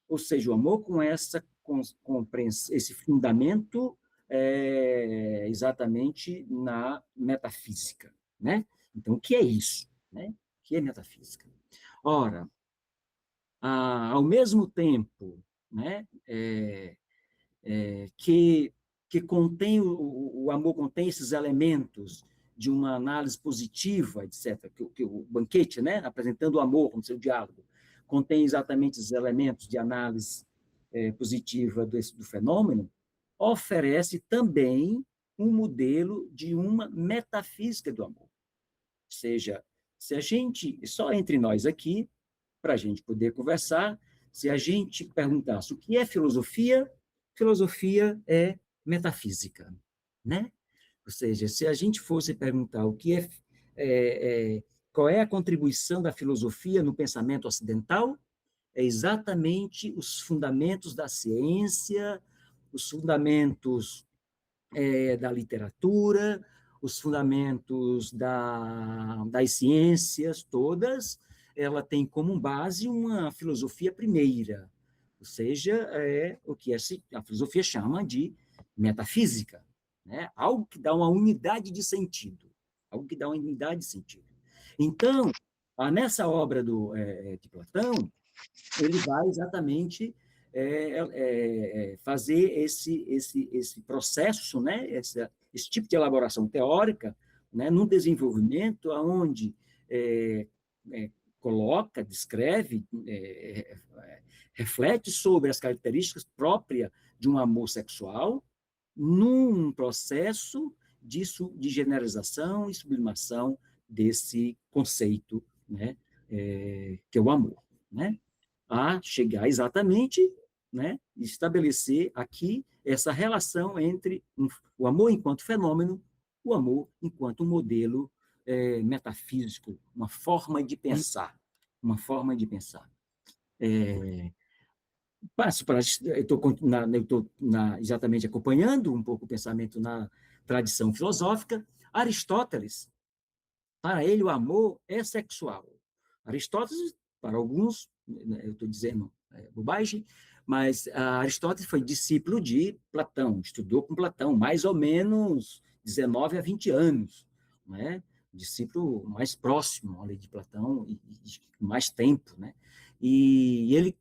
ou seja, o amor com esse fundamento exatamente na metafísica, né? Então, o que é isso, né? O que é metafísica? Ora, ao mesmo tempo, né, que contém o amor contém esses elementos de uma análise positiva, etc., que o Banquete, né, apresentando o amor como seu diálogo, contém exatamente os elementos de análise positiva do fenômeno, oferece também um modelo de uma metafísica do amor. Ou seja, se a gente, só entre nós aqui, para a gente poder conversar, se a gente perguntasse o que é filosofia, filosofia é metafísica, né? Ou seja, se a gente fosse perguntar o que qual é a contribuição da filosofia no pensamento ocidental, é exatamente os fundamentos da ciência, os fundamentos da literatura, os fundamentos das ciências todas, ela tem como base uma filosofia primeira, ou seja, o que a filosofia chama de metafísica, né? Algo que dá uma unidade de sentido, algo que dá uma unidade de sentido. Então, nessa obra de Platão, ele vai exatamente fazer esse processo, né, esse tipo de elaboração teórica, né, num desenvolvimento onde coloca, descreve, reflete sobre as características próprias de um amor sexual num processo de generalização e sublimação desse conceito, né, que é o amor, né, a chegar exatamente, né, estabelecer aqui essa relação entre o amor enquanto fenômeno, o amor enquanto modelo metafísico, uma forma de pensar, uma forma de pensar. Eu estou exatamente acompanhando um pouco o pensamento na tradição filosófica. Aristóteles, para ele, o amor é sexual. Aristóteles, para alguns, eu estou dizendo bobagem, mas Aristóteles foi discípulo de Platão, estudou com Platão, mais ou menos 19 a 20 anos, né? Discípulo mais próximo ali de Platão e mais tempo, né? E ele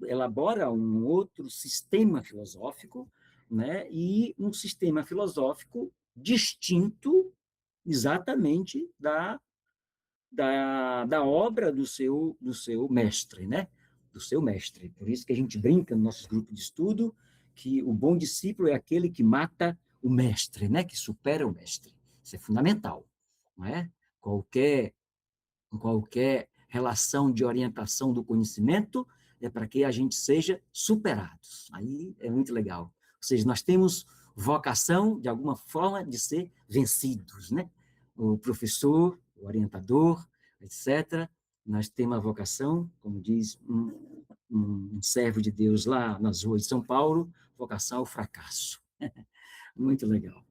elabora um outro sistema filosófico, né? E um sistema filosófico distinto exatamente da obra do seu mestre, né? Do seu mestre. Por isso que a gente brinca no nosso grupo de estudo que o bom discípulo é aquele que mata o mestre, né? Que supera o mestre. Isso é fundamental, não é? Qualquer relação de orientação do conhecimento é para que a gente seja superados. Aí é muito legal. Ou seja, nós temos vocação, de alguma forma, de ser vencidos, né? O professor, o orientador, etc. Nós temos a vocação, como diz um servo de Deus lá nas ruas de São Paulo, vocação ao fracasso. Muito legal.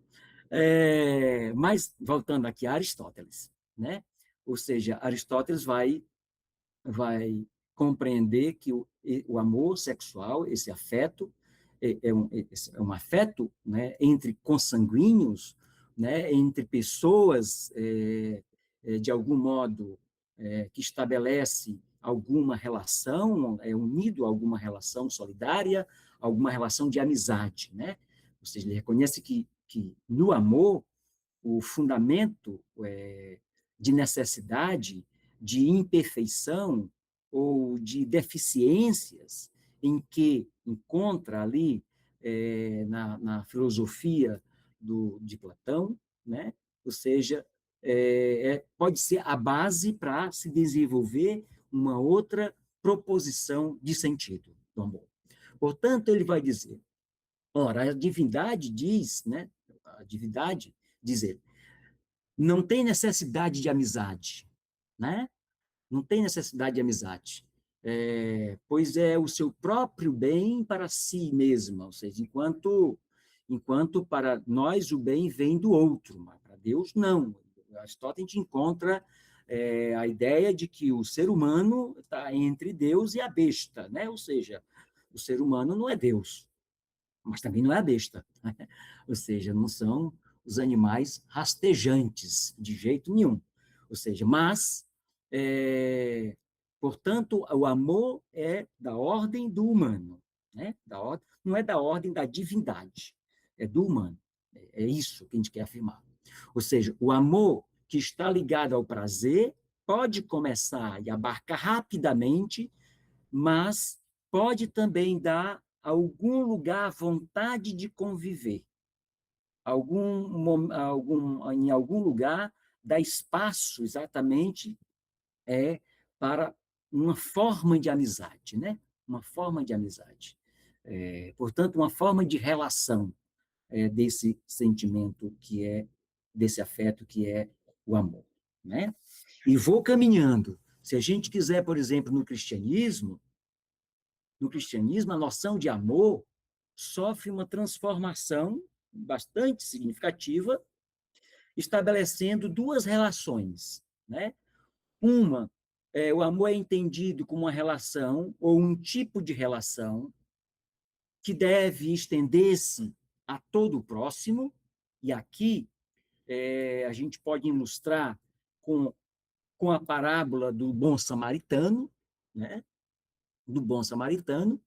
Mas, voltando aqui a Aristóteles, né? Ou seja, Aristóteles vai compreender que o amor sexual, esse afeto, é um afeto, né, entre consanguíneos, né, entre pessoas, de algum modo, que estabelece alguma relação, unido a alguma relação solidária, alguma relação de amizade, né? Ou seja, ele reconhece que no amor, o fundamento de necessidade, de imperfeição ou de deficiências em que encontra ali na filosofia de Platão, né? Ou seja, pode ser a base para se desenvolver uma outra proposição de sentido do amor. Portanto, ele vai dizer, ora, a divindade diz, né? A divindade diz ele, não tem necessidade de amizade, né? Não tem necessidade de amizade, pois é o seu próprio bem para si mesma, ou seja, enquanto para nós o bem vem do outro, mas para Deus não. Aristóteles encontra a ideia de que o ser humano está entre Deus e a besta, né? Ou seja, o ser humano não é Deus, mas também não é a besta, né? Ou seja, não são os animais rastejantes, de jeito nenhum. Ou seja, mas, portanto, o amor é da ordem do humano, né? Não é da ordem da divindade, é do humano. É isso que a gente quer afirmar. Ou seja, o amor que está ligado ao prazer pode começar e abarcar rapidamente, mas pode também dar algum lugar à vontade de conviver. Em algum lugar dá espaço exatamente para uma forma de amizade, né? Uma forma de amizade. Portanto, uma forma de relação desse sentimento desse afeto que é o amor, né? E vou caminhando. Se a gente quiser, por exemplo, no cristianismo, a noção de amor sofre uma transformação bastante significativa, estabelecendo duas relações, né? Uma, o amor é entendido como uma relação ou um tipo de relação que deve estender-se a todo o próximo, e aqui a gente pode ilustrar com a parábola do bom samaritano, né? Do bom samaritano.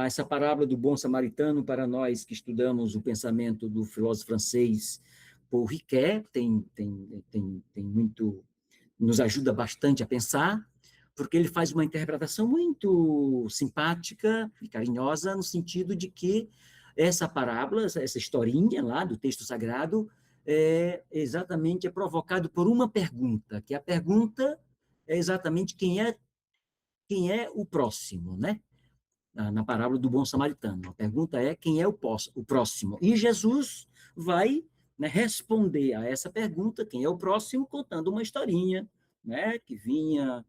Essa parábola do bom samaritano, para nós que estudamos o pensamento do filósofo francês Paul Ricoeur, tem muito, nos ajuda bastante a pensar, porque ele faz uma interpretação muito simpática e carinhosa, no sentido de que essa parábola, essa historinha lá do texto sagrado, exatamente provocado por uma pergunta, que a pergunta é exatamente quem é o próximo, né? Na parábola do bom samaritano. A pergunta é quem é o próximo. E Jesus vai, né, responder a essa pergunta, quem é o próximo, contando uma historinha, né, que vinha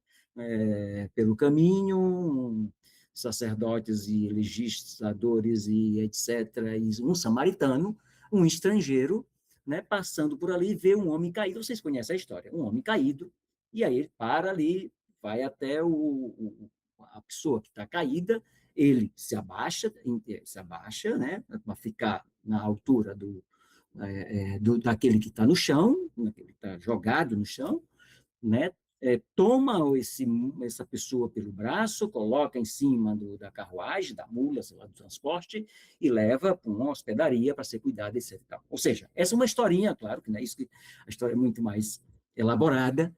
pelo caminho, sacerdotes e legisladores e etc., e um samaritano, um estrangeiro, né, passando por ali, vê um homem caído. Vocês conhecem a história, um homem caído, e aí ele para ali, vai até a pessoa que está caída, ele se abaixa, né, para ficar na altura daquele que está no chão, daquele que está jogado no chão, né, toma essa pessoa pelo braço, coloca em cima da carruagem, da mula, sei lá, do transporte, e leva para uma hospedaria para ser cuidado, etc. Ou seja, essa é uma historinha, claro, que não é isso, que a história é muito mais elaborada,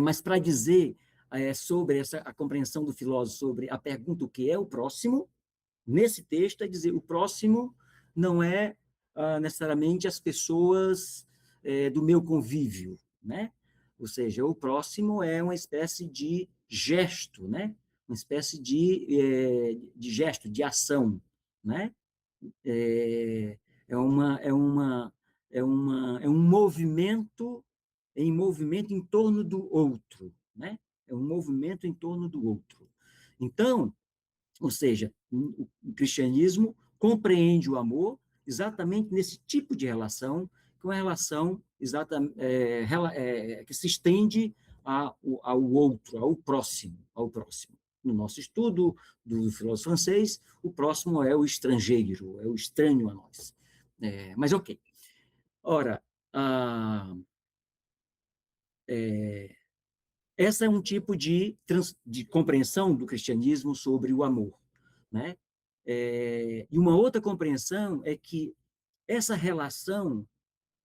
mas para dizer sobre a compreensão do filósofo sobre a pergunta o que é o próximo, nesse texto é dizer o próximo não é necessariamente as pessoas do meu convívio, né? Ou seja, o próximo é uma espécie de gesto, né? Uma espécie de gesto, de ação, né? É um movimento em torno do outro, né? É um movimento em torno do outro. Então, ou seja, o cristianismo compreende o amor exatamente nesse tipo de relação, que é uma relação que se estende ao outro, ao próximo, ao próximo. No nosso estudo do filósofo francês, o próximo é o estrangeiro, é o estranho a nós. Mas ok. Ora, essa é um tipo de compreensão do cristianismo sobre o amor, né? E uma outra compreensão é que essa relação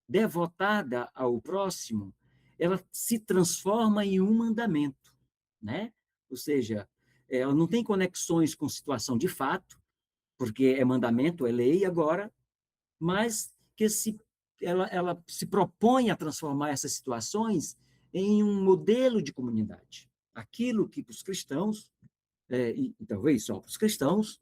devotada ao próximo, ela se transforma em um mandamento, né? Ou seja, ela não tem conexões com situação de fato, porque é mandamento, é lei agora, mas que ela se propõe a transformar essas situações em um modelo de comunidade. Aquilo que para os cristãos, e talvez só para os cristãos,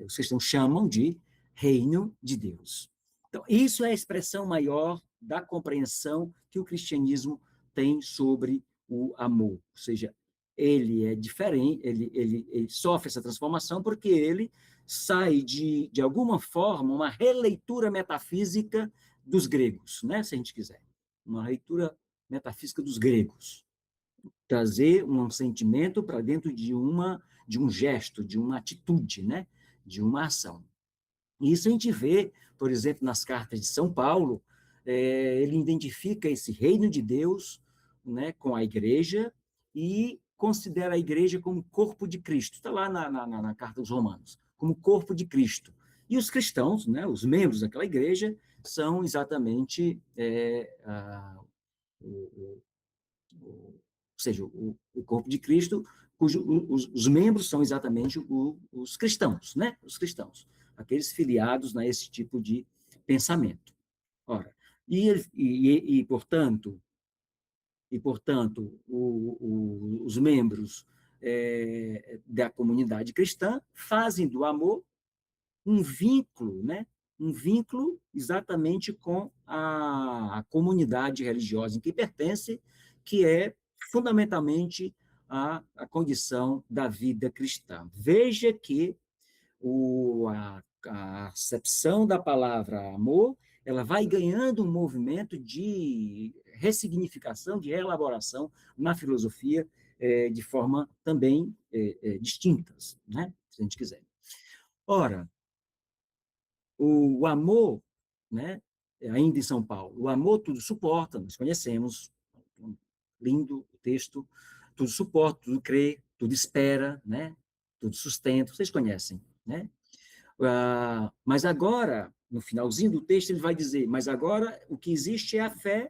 os cristãos chamam de reino de Deus. Então, isso é a expressão maior da compreensão que o cristianismo tem sobre o amor. Ou seja, ele é diferente, ele sofre essa transformação porque ele sai de alguma forma, uma releitura metafísica dos gregos, né, se a gente quiser. Uma leitura metafísica dos gregos. Trazer um sentimento para dentro de um gesto, de uma atitude, né, de uma ação. E isso a gente vê, por exemplo, nas cartas de São Paulo, ele identifica esse reino de Deus, né, com a igreja e considera a igreja como corpo de Cristo. Está lá na carta aos Romanos, como corpo de Cristo. E os cristãos, né, os membros daquela igreja, são exatamente ou seja, o corpo de Cristo, os membros são exatamente os cristãos, né? Os cristãos, aqueles filiados a esse tipo de pensamento. Ora, portanto, os membros da comunidade cristã fazem do amor um vínculo, né? Um vínculo exatamente com a comunidade religiosa em que pertence, que é fundamentalmente a condição da vida cristã. Veja que a acepção da palavra amor, ela vai ganhando um movimento de ressignificação, de elaboração na filosofia, de forma também distintas, né? Se a gente quiser. Ora, o amor, né? Ainda em São Paulo, o amor tudo suporta, nós conhecemos, lindo o texto, tudo suporta, tudo crê, tudo espera, né? Tudo sustenta, vocês conhecem, né? Mas agora, no finalzinho do texto, ele vai dizer, mas agora o que existe é a fé,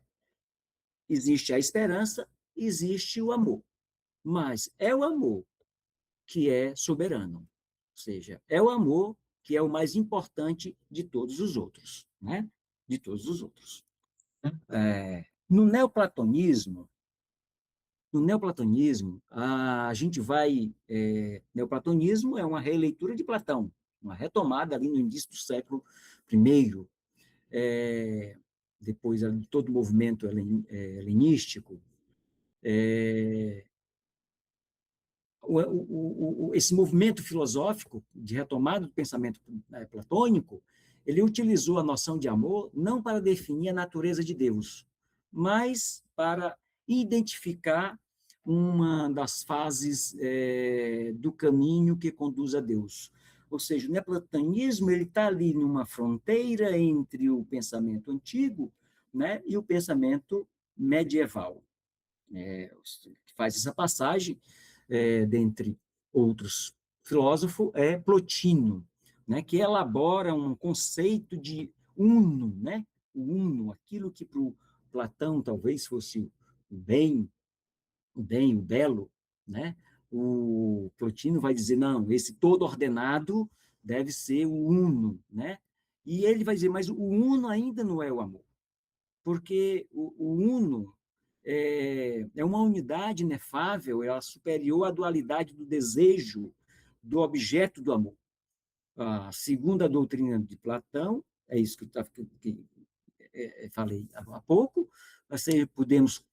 existe a esperança, existe o amor. Mas é o amor que é soberano, ou seja, é o amor que é o mais importante de todos os outros, né? De todos os outros. No neoplatonismo, a gente vai... neoplatonismo é uma releitura de Platão, uma retomada ali no início do século I, depois de todo o movimento helenístico. Esse movimento filosófico de retomada do pensamento platônico, ele utilizou a noção de amor não para definir a natureza de Deus, mas para identificar uma das fases do caminho que conduz a Deus. Ou seja, o neoplatonismo está ali numa fronteira entre o pensamento antigo, né, e o pensamento medieval. Faz essa passagem, dentre outros filósofos, é Plotino, né, que elabora um conceito de uno, né, o uno, aquilo que para o Platão talvez fosse o bem, o belo, né? O Plotino vai dizer, não, esse todo ordenado deve ser o uno, né? E ele vai dizer, mas o uno ainda não é o amor, porque o uno é uma unidade inefável, é superior à dualidade do desejo, do objeto do amor. Segundo a doutrina de Platão, é isso que falei há pouco, podemos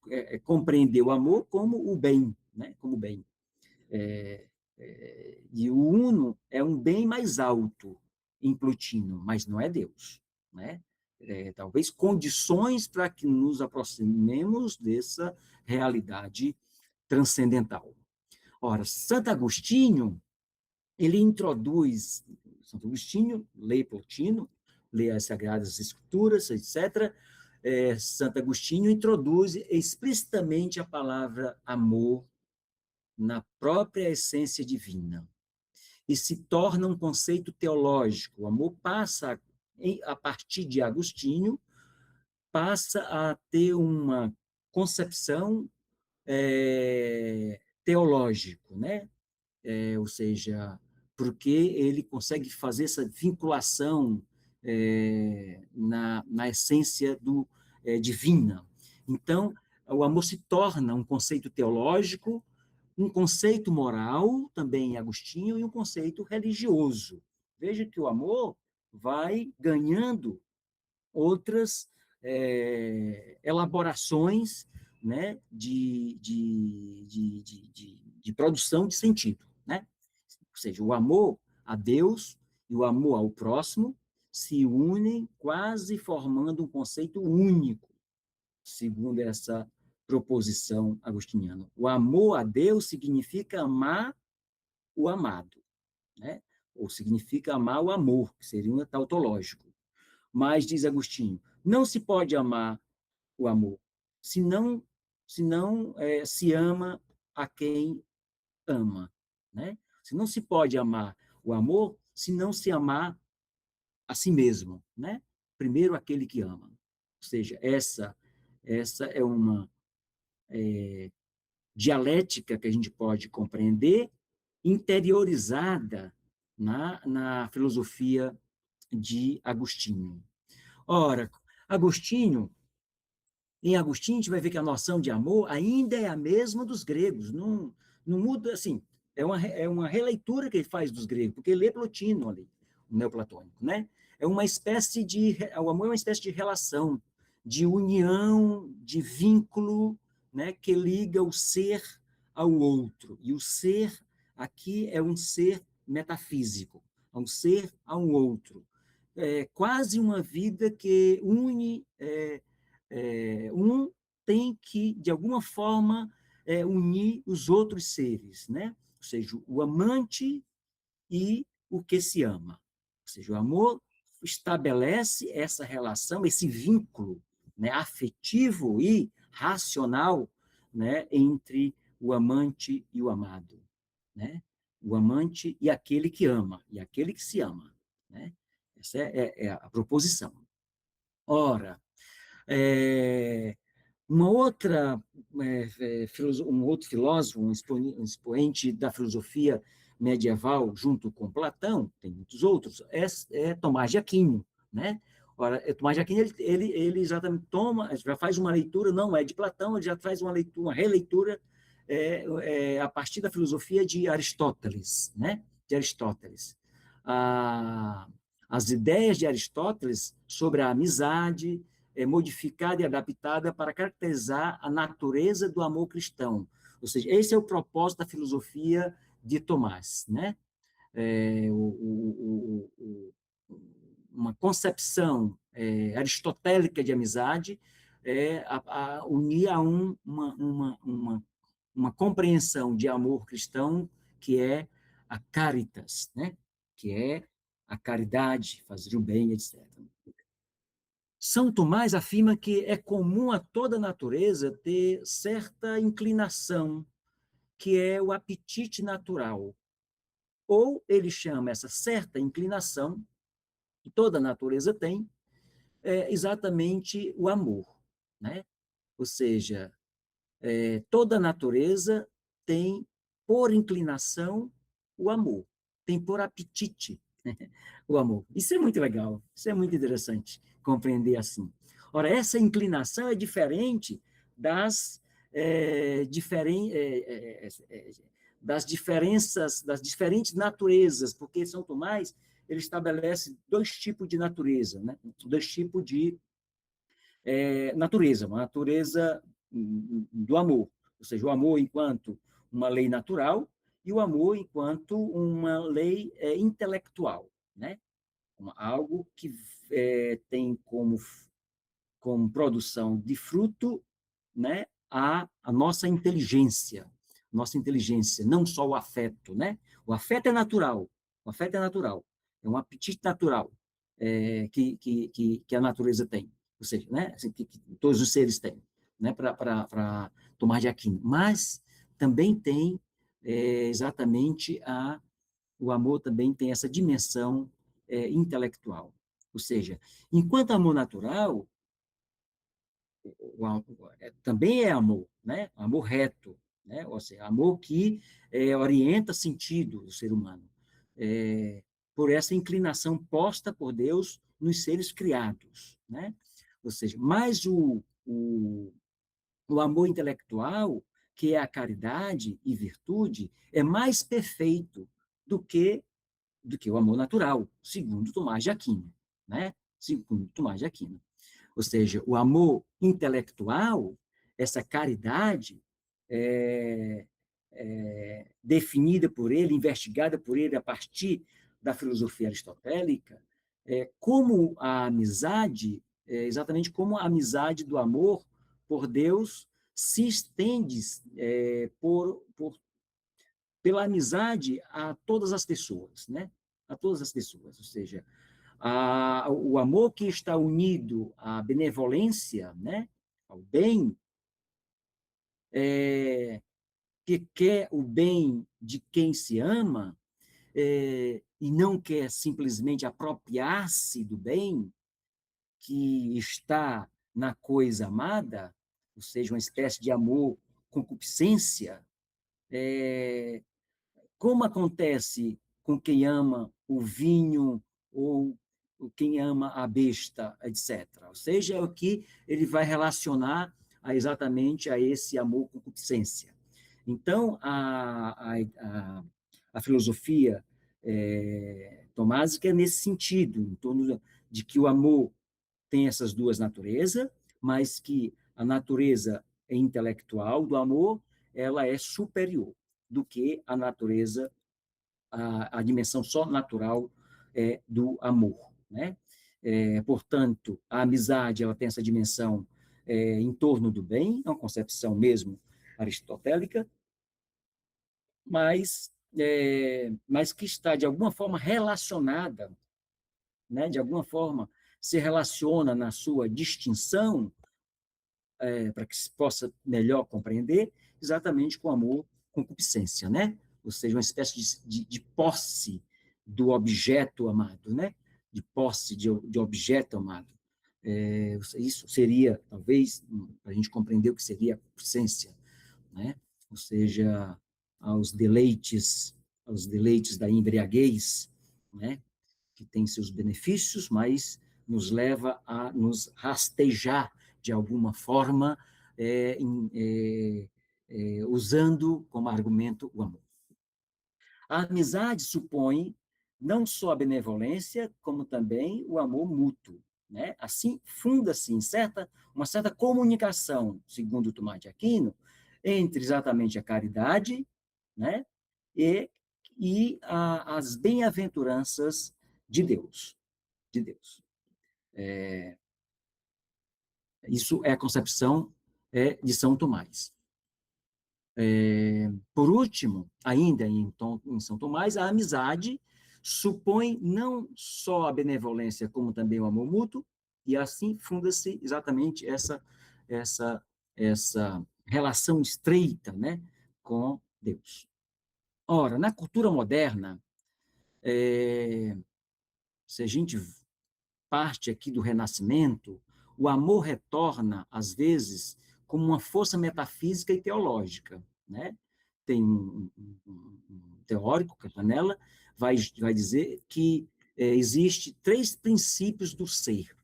compreender o amor como o bem, né? Como bem. E o uno é um bem mais alto em Plotino, mas não é Deus, né? Talvez condições para que nos aproximemos dessa realidade transcendental. Ora, Santo Agostinho, ele introduz, Santo Agostinho, lê Plotino, lê as Sagradas Escrituras, etc., Santo Agostinho introduz explicitamente a palavra amor na própria essência divina e se torna um conceito teológico. O amor passa, a partir de Agostinho, passa a ter uma concepção teológica, né? Ou seja, porque ele consegue fazer essa vinculação na essência divina. Então, o amor se torna um conceito teológico, um conceito moral, também em Agostinho, e um conceito religioso. Veja que o amor vai ganhando outras elaborações, né, de produção de sentido, né? Ou seja, o amor a Deus e o amor ao próximo se unem, quase formando um conceito único, segundo essa proposição agostiniana. O amor a Deus significa amar o amado, né? Ou significa amar o amor, que seria um tautológico. Mas, diz Agostinho, não se pode amar o amor, se não se ama a quem ama, né? Se não se pode amar o amor, se não se amar a si mesmo, né? Primeiro aquele que ama. Ou seja, essa é uma dialética que a gente pode compreender, interiorizada na filosofia de Agostinho. Ora, em Agostinho, a gente vai ver que a noção de amor ainda é a mesma dos gregos, não muda, assim, é uma releitura que ele faz dos gregos, porque ele lê Plotino ali, o neoplatônico, né? O amor é uma espécie de relação, de união, de vínculo, né, que liga o ser ao outro. E o ser aqui é um ser metafísico, é um ser ao outro. É quase uma vida que une, um tem que, de alguma forma, unir os outros seres, né? Ou seja, o amante e o que se ama. Ou seja, o amor estabelece essa relação, esse vínculo, né, afetivo e racional, né, entre o amante e o amado, né? O amante e aquele que ama, e aquele que se ama, né? Essa é a proposição. Ora, é, uma outra, um outro filósofo, um expoente da filosofia medieval, junto com Platão, tem muitos outros, é Tomás de Aquino, né? Ora, Tomás de Aquino, ele exatamente toma, já faz uma leitura, não é de Platão, ele já faz uma leitura, uma releitura a partir da filosofia de Aristóteles, né? De Aristóteles. As ideias de Aristóteles sobre a amizade, modificada e adaptada para caracterizar a natureza do amor cristão. Ou seja, esse é o propósito da filosofia de Tomás, né? Uma concepção aristotélica de amizade unir a uma compreensão de amor cristão que é a caritas, né? Que é a caridade, fazer o bem, etc. São Tomás afirma que é comum a toda a natureza ter certa inclinação, que é o apetite natural. Ou ele chama essa certa inclinação, que toda a natureza tem, exatamente o amor, né? Ou seja, toda a natureza tem, por inclinação, o amor, tem por apetite o amor. Isso é muito legal, isso é muito interessante compreender assim. Ora, essa inclinação é diferente das, das diferenças, das diferentes naturezas, porque São Tomás ele estabelece dois tipos de natureza, né? Dois tipos de natureza, uma natureza do amor, ou seja, o amor enquanto uma lei natural e o amor enquanto uma lei intelectual, né? Algo que tem como produção de fruto, né, a nossa inteligência, não só o afeto, né? O afeto é natural, o afeto é natural, é um apetite natural que a natureza tem, ou seja, né, assim, que todos os seres têm, né, para Tomás de Aquino. Mas também tem exatamente o amor também tem essa dimensão intelectual. Ou seja, enquanto amor natural, também é amor, né? Amor reto, né? Ou seja, amor que orienta sentido do ser humano, por essa inclinação posta por Deus nos seres criados, né? Ou seja, mas o amor intelectual, que é a caridade e virtude, é mais perfeito do que o amor natural, segundo Tomás de Aquino, né? Segundo Tomás de Aquino. Ou seja, o amor intelectual, essa caridade, definida por ele, investigada por ele a partir da filosofia aristotélica, como a amizade, exatamente como a amizade do amor por Deus se estende pela amizade a todas as pessoas, né? A todas as pessoas, ou seja, o amor que está unido à benevolência, né? Ao bem, que quer o bem de quem se ama, e não quer simplesmente apropriar-se do bem que está na coisa amada, ou seja, uma espécie de amor concupiscência, como acontece com quem ama o vinho ou quem ama a besta, etc. Ou seja, é o que ele vai relacionar exatamente a esse amor concupiscência. Então, a filosofia tomásica é nesse sentido, em torno de que o amor tem essas duas naturezas, mas que a natureza intelectual do amor ela é superior do que a natureza, a dimensão só natural do amor, né? Portanto, a amizade, ela tem essa dimensão em torno do bem, é uma concepção mesmo aristotélica, mas que está, de alguma forma, relacionada, né? De alguma forma, se relaciona na sua distinção, para que se possa melhor compreender, exatamente com amor, concupiscência, né? Ou seja, uma espécie de posse do objeto amado, né? De posse de objeto amado. Isso seria, talvez, para a gente compreender o que seria a concupiscência, né? Ou seja, aos deleites da embriaguez, né? Que tem seus benefícios, mas nos leva a nos rastejar de alguma forma, usando como argumento o amor. A amizade supõe não só a benevolência, como também o amor mútuo, né? Assim, funda-se em uma certa comunicação, segundo Tomás de Aquino, entre exatamente a caridade, né? As bem-aventuranças de Deus. De Deus. Isso é a concepção de São Tomás. Por último, ainda em São Tomás, a amizade supõe não só a benevolência, como também o amor mútuo, e assim funda-se exatamente essa relação estreita, né, com Deus. Ora, na cultura moderna, se a gente parte aqui do Renascimento, o amor retorna, às vezes, como uma força metafísica e teológica, né? Tem um teórico, Campanella, vai dizer que existe três princípios do ser,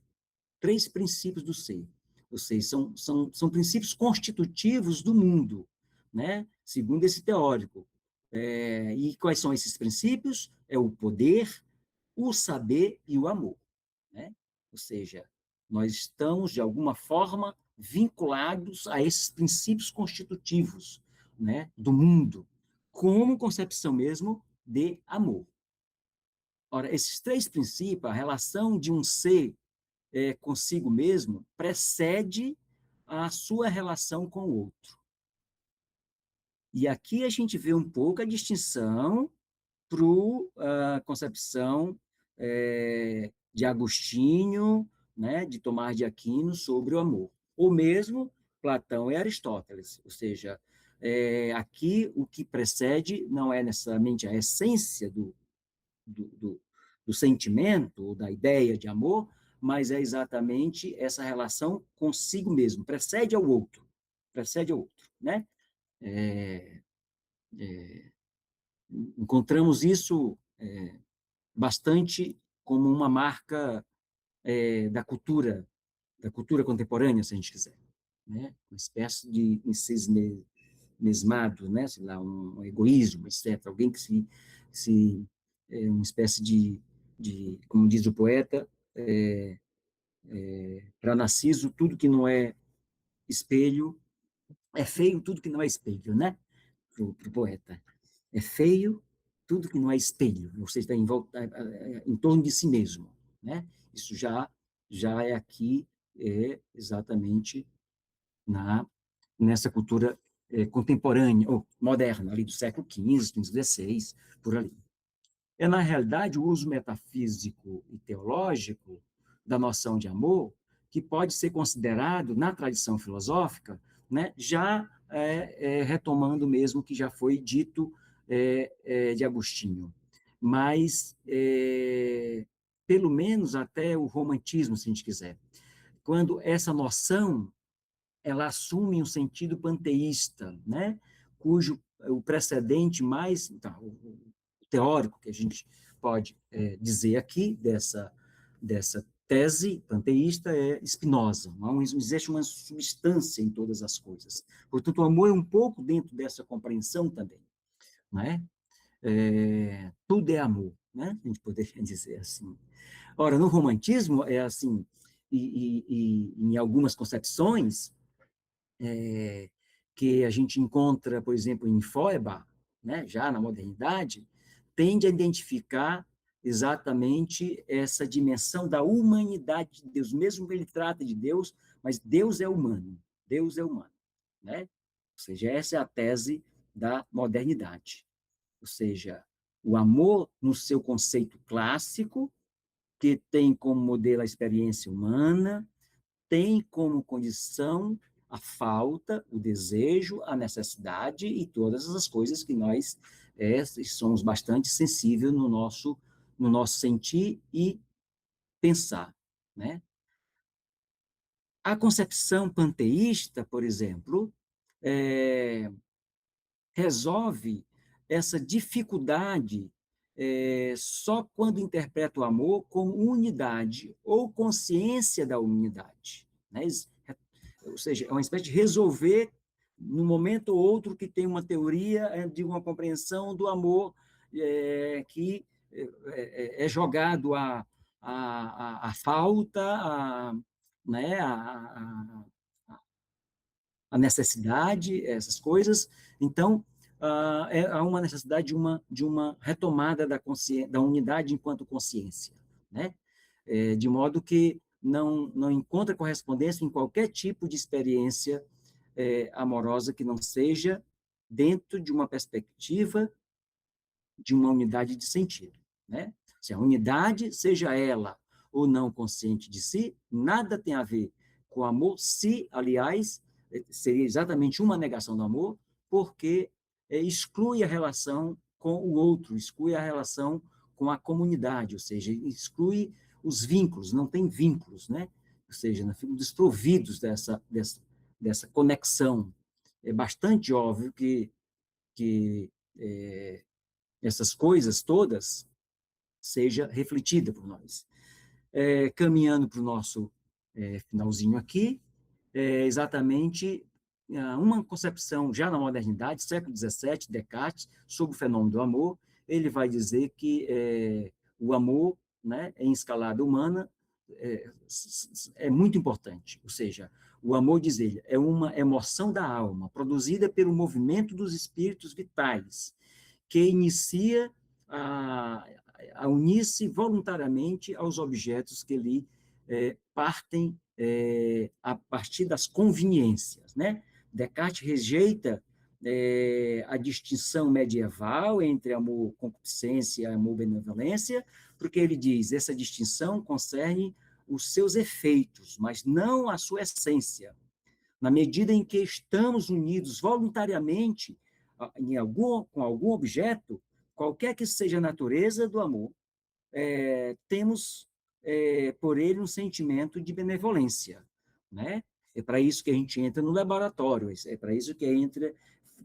ou seja, são princípios constitutivos do mundo, né? Segundo esse teórico. E quais são esses princípios? É o poder, o saber e o amor, né? Ou seja, nós estamos, de alguma forma, vinculados a esses princípios constitutivos, né, do mundo, como concepção mesmo de amor. Ora, esses três princípios, a relação de um ser consigo mesmo, precede a sua relação com o outro. E aqui a gente vê um pouco a distinção para a concepção de Agostinho, né, de Tomás de Aquino, sobre o amor. Ou mesmo Platão e Aristóteles. Ou seja, aqui o que precede não é necessariamente a essência do sentimento, ou da ideia de amor, mas é exatamente essa relação consigo mesmo, precede ao outro, né? Encontramos isso bastante como uma marca da cultura contemporânea, se a gente quiser, né? Uma espécie de mesmado, né? Sei lá, um egoísmo, etc. Alguém que uma espécie como diz o poeta, para Narciso, tudo que não é espelho é feio, tudo que não é espelho, né? Para o poeta. É feio tudo que não é espelho, ou seja, está em torno de si mesmo, né? Isso já é aqui, exatamente nessa cultura contemporânea, ou moderna, ali do século XV, XVI, por ali. Na realidade, o uso metafísico e teológico da noção de amor, que pode ser considerado, na tradição filosófica, né, já retomando mesmo o que já foi dito de Agostinho, mas pelo menos até o romantismo, se a gente quiser, quando essa noção ela assume um sentido panteísta, né, cujo o precedente mais o teórico que a gente pode dizer aqui dessa tese panteísta é Spinoza. Não existe uma substância em todas as coisas. Portanto, o amor é um pouco dentro dessa compreensão também, não é? Tudo é amor, né? A gente poderia dizer assim. Ora, no romantismo é assim, e em algumas concepções que a gente encontra, por exemplo, em Feuerbach, né, já na modernidade, tende a identificar exatamente essa dimensão da humanidade de Deus, mesmo que ele trata de Deus, mas Deus é humano, Deus é humano, né? Ou seja, essa é a tese da modernidade. Ou seja, o amor no seu conceito clássico, que tem como modelo a experiência humana, tem como condição a falta, o desejo, a necessidade e todas as coisas que nós somos bastante sensíveis no nosso sentir e pensar, né? A concepção panteísta, por exemplo, resolve essa dificuldade só quando interpreta o amor como unidade ou consciência da unidade, né? Ou seja, é uma espécie de resolver num momento ou outro que tem uma teoria de uma compreensão do amor que é jogado a falta, né, a necessidade, essas coisas. Então, há uma necessidade de uma retomada da unidade enquanto consciência, né? De modo que não encontra correspondência em qualquer tipo de experiência amorosa que não seja dentro de uma perspectiva de uma unidade de sentido, né? Se a unidade, seja ela ou não consciente de si, nada tem a ver com amor, se, aliás, seria exatamente uma negação do amor, porque exclui a relação com o outro, exclui a relação com a comunidade, ou seja, exclui os vínculos, não tem vínculos, né? Ou seja, nós ficamos desprovidos dessa conexão. É bastante óbvio que essas coisas todas seja refletida por nós. Caminhando para o nosso finalzinho aqui, exatamente uma concepção já na modernidade, século XVII, Descartes, sobre o fenômeno do amor. Ele vai dizer que o amor, né, em escalada humana, é muito importante. Ou seja, o amor, diz ele, é uma emoção da alma, produzida pelo movimento dos espíritos vitais, que inicia a unir-se voluntariamente aos objetos que lhe partem a partir das conveniências, né? Descartes rejeita a distinção medieval entre amor concupiscência e amor benevolência, porque ele diz essa distinção concerne os seus efeitos, mas não a sua essência. Na medida em que estamos unidos voluntariamente com algum objeto, qualquer que seja a natureza do amor, temos por ele um sentimento de benevolência, né? É para isso que a gente entra no laboratório, é para isso que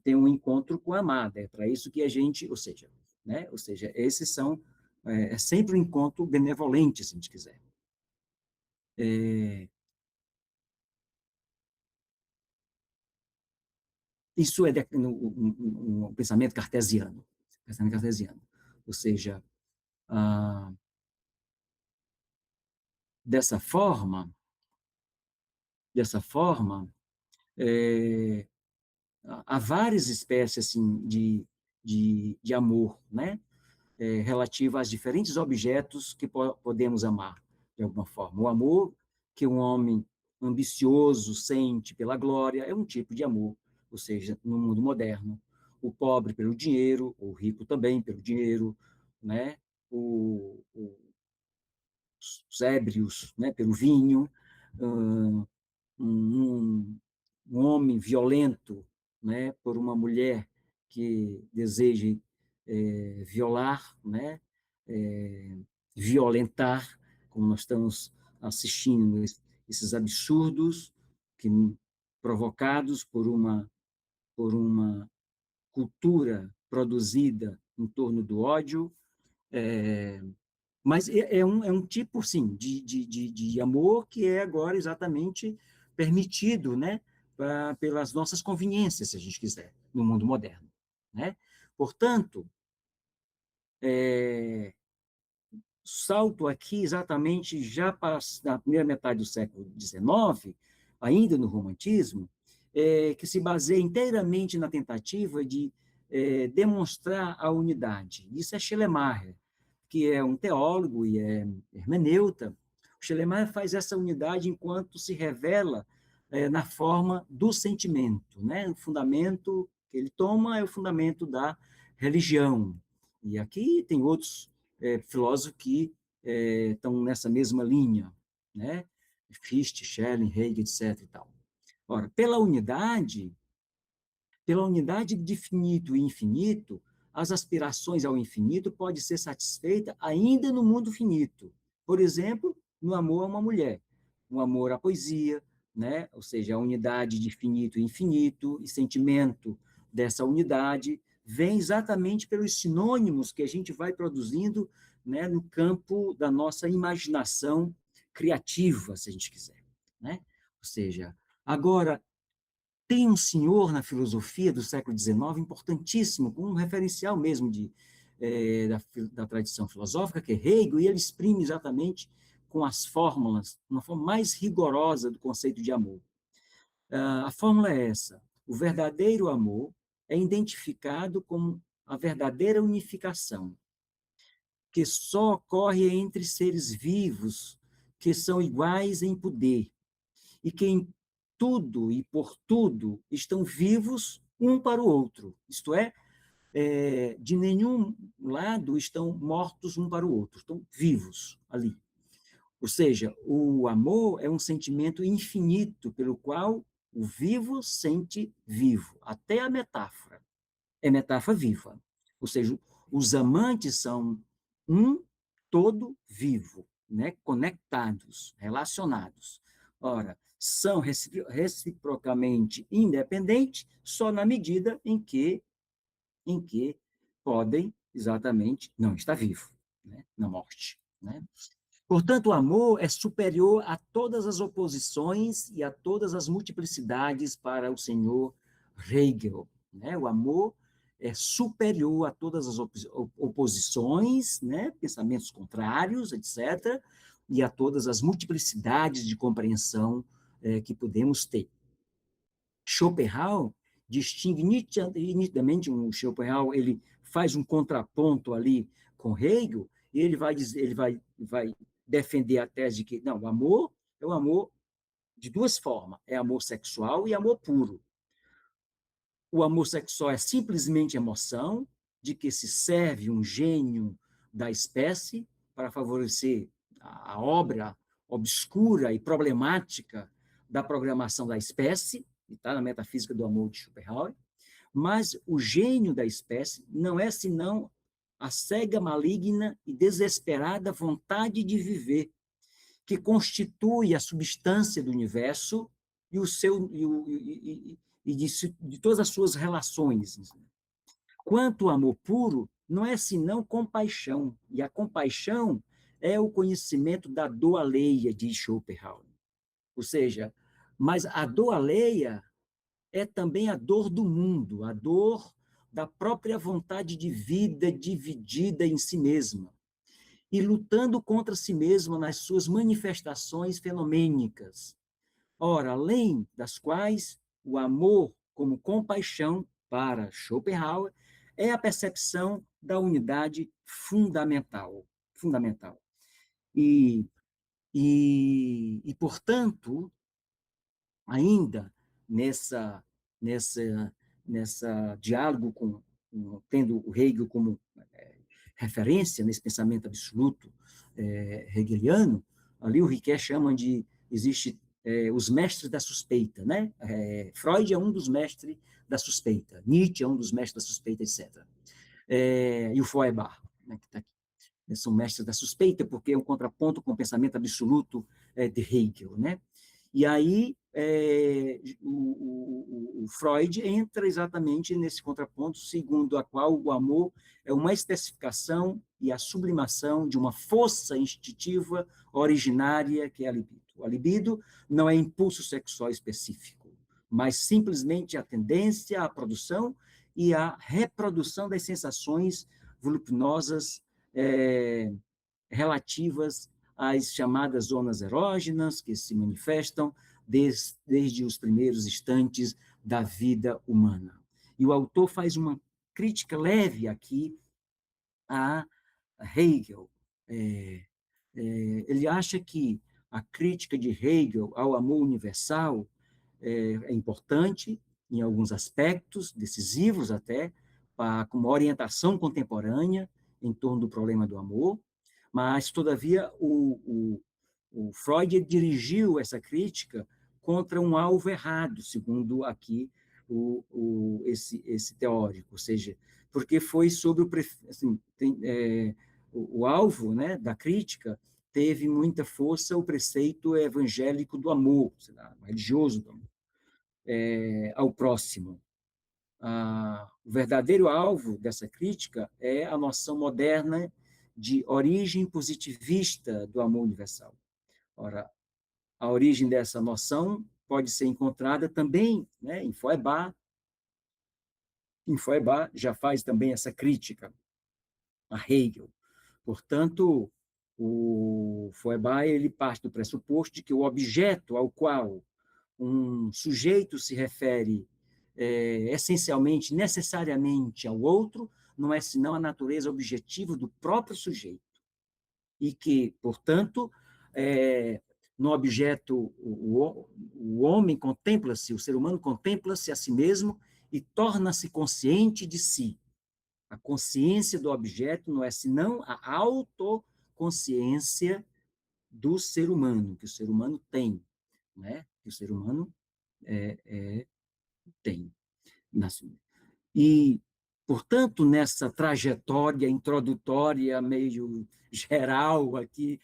tem um encontro com a amada, é para isso que a gente, ou seja, né? Ou seja, esses são sempre um encontro benevolente, se a gente quiser. Isso é um pensamento cartesiano. Pensamento cartesiano. Ou seja, dessa forma, há várias espécies assim, de amor, né? Relativa às diferentes objetos que podemos amar, de alguma forma. O amor que um homem ambicioso sente pela glória é um tipo de amor, ou seja, no mundo moderno. O pobre pelo dinheiro, o rico também pelo dinheiro, né? Os ébrios, né, pelo vinho, um homem violento, né, por uma mulher que deseje violar, né, violentar, como nós estamos assistindo esses absurdos que provocados por uma cultura produzida em torno do ódio, mas é um tipo, sim, de amor que é agora exatamente permitido, né, pelas nossas conveniências, se a gente quiser, no mundo moderno, né? Portanto, salto aqui exatamente já na primeira metade do século XIX, ainda no romantismo, que se baseia inteiramente na tentativa de demonstrar a unidade. Isso é Schleiermacher, que é um teólogo e é hermeneuta. O Schleiermacher faz essa unidade enquanto se revela na forma do sentimento, né? O fundamento que ele toma é o fundamento da religião. E aqui tem outros filósofos que estão nessa mesma linha, né? Fichte, Schelling, Hegel, etc. E tal. Ora, pela unidade de finito e infinito, as aspirações ao infinito podem ser satisfeitas ainda no mundo finito. Por exemplo, no amor a uma mulher, no amor à poesia, né? Ou seja, a unidade de finito e infinito, e sentimento dessa unidade vem exatamente pelos sinônimos que a gente vai produzindo, né, no campo da nossa imaginação criativa, se a gente quiser, né? Ou seja, agora, tem um senhor na filosofia do século XIX importantíssimo, com um referencial mesmo da tradição filosófica, que é Hegel, e ele exprime exatamente com as fórmulas, uma forma mais rigorosa do conceito de amor. A fórmula é essa: o verdadeiro amor é identificado como a verdadeira unificação, que só ocorre entre seres vivos que são iguais em poder, e que em tudo e por tudo estão vivos um para o outro, isto é, de nenhum lado estão mortos um para o outro, estão vivos ali. Ou seja, o amor é um sentimento infinito pelo qual o vivo sente vivo. Até a metáfora é metáfora viva. Ou seja, os amantes são um todo vivo, né? Conectados, relacionados. Ora, são reciprocamente independentes só na medida em que podem exatamente não estar vivo, né? Na morte, né? Portanto, o amor é superior a todas as oposições e a todas as multiplicidades para o senhor Hegel, né? O amor é superior a todas as oposições, né? Pensamentos contrários, etc., e a todas as multiplicidades de compreensão que podemos ter. Schopenhauer distingue nitidamente, Schopenhauer ele faz um contraponto ali com Hegel, e ele vai defender a tese de que não, o amor é o amor de duas formas, é amor sexual e amor puro. O amor sexual é simplesmente emoção, de que se serve um gênio da espécie para favorecer a obra obscura e problemática da programação da espécie, que está na Metafísica do Amor de Schopenhauer, mas o gênio da espécie não é senão a cega, maligna e desesperada vontade de viver, que constitui a substância do universo e de todas as suas relações. Quanto ao amor puro, não é senão compaixão, e a compaixão é o conhecimento da dor alheia, diz Schopenhauer. Ou seja, mas a dor alheia é também a dor do mundo, a dor da própria vontade de vida dividida em si mesma, e lutando contra si mesma nas suas manifestações fenomênicas. Ora, além das quais, o amor como compaixão, para Schopenhauer, é a percepção da unidade fundamental. E portanto, ainda nessa diálogo tendo o Hegel como referência nesse pensamento absoluto hegeliano, ali o Riquet chama existe os mestres da suspeita, né? Freud é um dos mestres da suspeita, Nietzsche é um dos mestres da suspeita, etc. E o Feuerbach, né, que está aqui. Eles são mestres da suspeita, porque é um contraponto com o pensamento absoluto de Hegel, né? E aí o Freud entra exatamente nesse contraponto, segundo a qual o amor é uma especificação e a sublimação de uma força instintiva originária que é a libido. A libido não é impulso sexual específico, mas simplesmente a tendência à produção e à reprodução das sensações voluminosas relativas às chamadas zonas erógenas, que se manifestam desde os primeiros instantes da vida humana. E o autor faz uma crítica leve aqui a Hegel. Ele acha que a crítica de Hegel ao amor universal é importante em alguns aspectos, decisivos até, com uma orientação contemporânea em torno do problema do amor, mas, todavia, o Freud dirigiu essa crítica contra um alvo errado, segundo aqui esse teórico, ou seja, porque foi sobre o alvo, né, da crítica teve muita força o preceito evangélico do amor, religioso do amor, ao próximo. O verdadeiro alvo dessa crítica é a noção moderna de origem positivista do amor universal. Ora, a origem dessa noção pode ser encontrada também, né, em Feuerbach. Em Feuerbach já faz também essa crítica a Hegel. Portanto, o Feuerbach ele parte do pressuposto de que o objeto ao qual um sujeito se refere essencialmente, necessariamente ao outro, não é senão a natureza objetiva do próprio sujeito. E que, portanto, no objeto, o homem contempla-se, o ser humano contempla-se a si mesmo e torna-se consciente de si. A consciência do objeto não é senão a autoconsciência do ser humano, que o ser humano tem, né? Que o ser humano tem. E, portanto, nessa trajetória introdutória meio geral aqui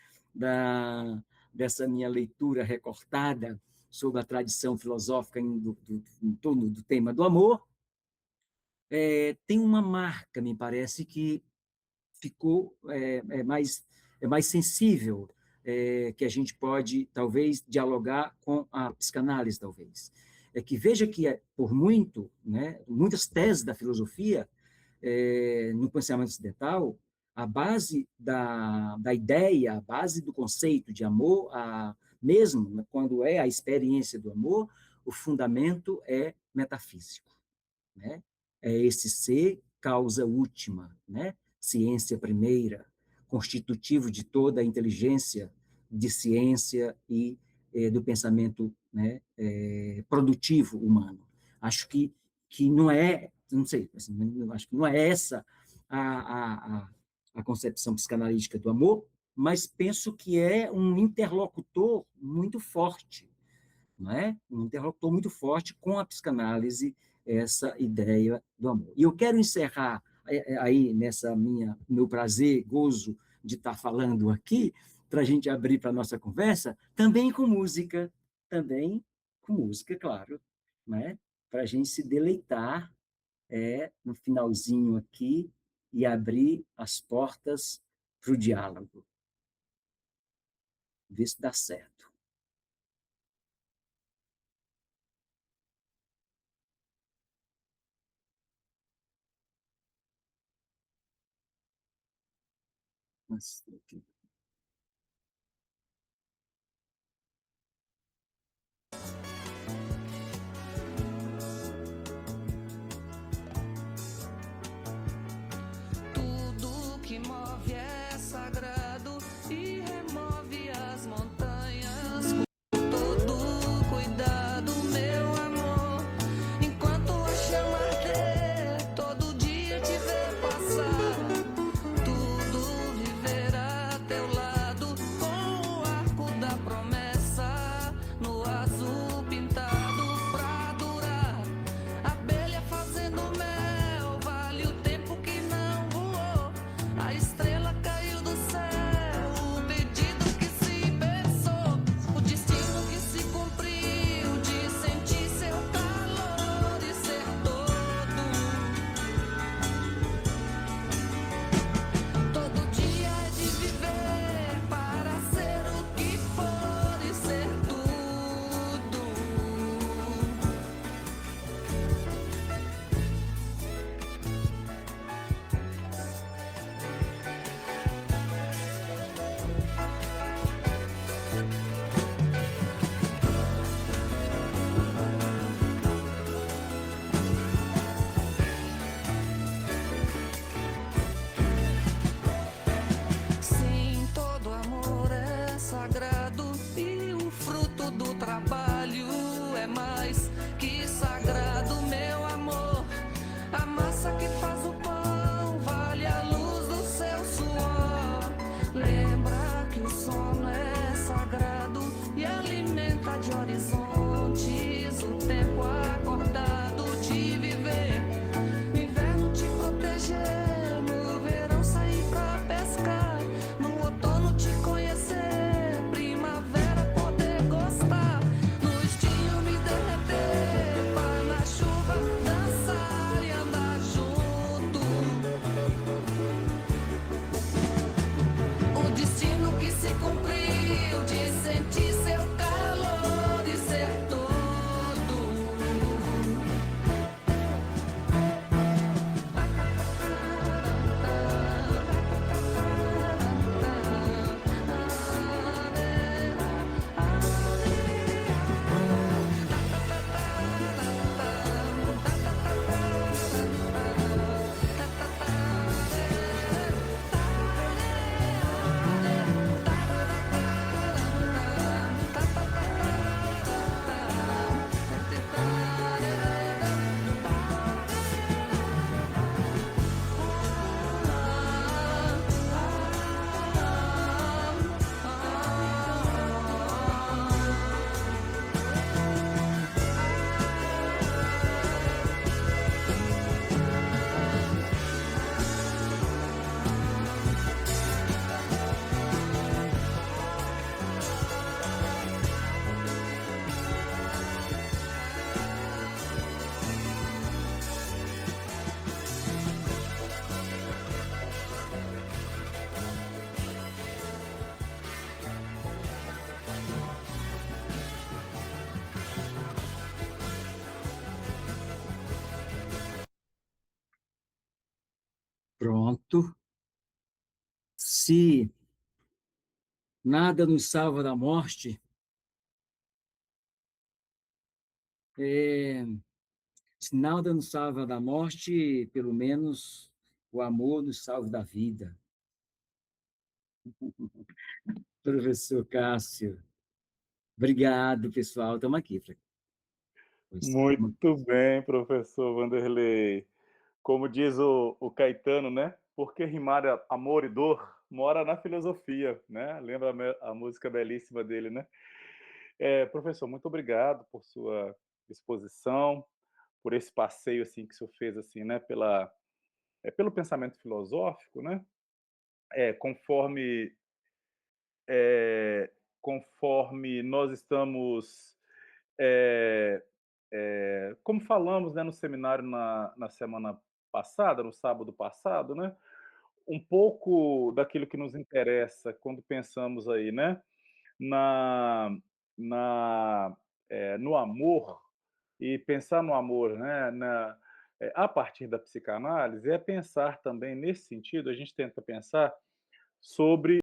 dessa minha leitura recortada sobre a tradição filosófica em torno do tema do amor, tem uma marca, me parece, que ficou mais sensível, que a gente pode, talvez, dialogar com a psicanálise, talvez. É que veja que, por muito, né, muitas teses da filosofia, no pensamento ocidental, a base da ideia, a base do conceito de amor, mesmo quando é a experiência do amor, o fundamento é metafísico, né? É esse ser, causa última, né? Ciência primeira, constitutivo de toda a inteligência de ciência e do pensamento, né, produtivo humano. Acho que não é, não sei, assim, acho que não é essa a concepção psicanalítica do amor, mas penso que é um interlocutor muito forte, não é? Um interlocutor muito forte com a psicanálise, essa ideia do amor. E eu quero encerrar aí nessa meu prazer, gozo de estar falando aqui, para a gente abrir para a nossa conversa, também com música, claro, né? Para a gente se deleitar no finalzinho aqui e abrir as portas para o diálogo. Ver se dá certo. Mas, okay. Tudo que move é sagrado e remove as montanhas. Com todo cuidado, meu amor, enquanto a chama arder, todo dia te ver passar, tudo viverá até Pronto. Se nada nos salva da morte, se nada nos salva da morte, pelo menos o amor nos salva da vida. Professor Cássio, obrigado, pessoal. Estamos aqui. Muito bem, professor Vanderlei. Como diz o Caetano, né? Porque rimar amor e dor mora na filosofia, né? Lembra a música belíssima dele, né? Professor, muito obrigado por sua exposição, por esse passeio assim que o senhor fez assim, né? Pelo pensamento filosófico, né? Conforme conforme nós estamos como falamos, né, no seminário na semana passada, no sábado passado, né, um pouco daquilo que nos interessa quando pensamos aí, né, na, no amor, e pensar no amor, né, a partir da psicanálise, é pensar também nesse sentido, a gente tenta pensar sobre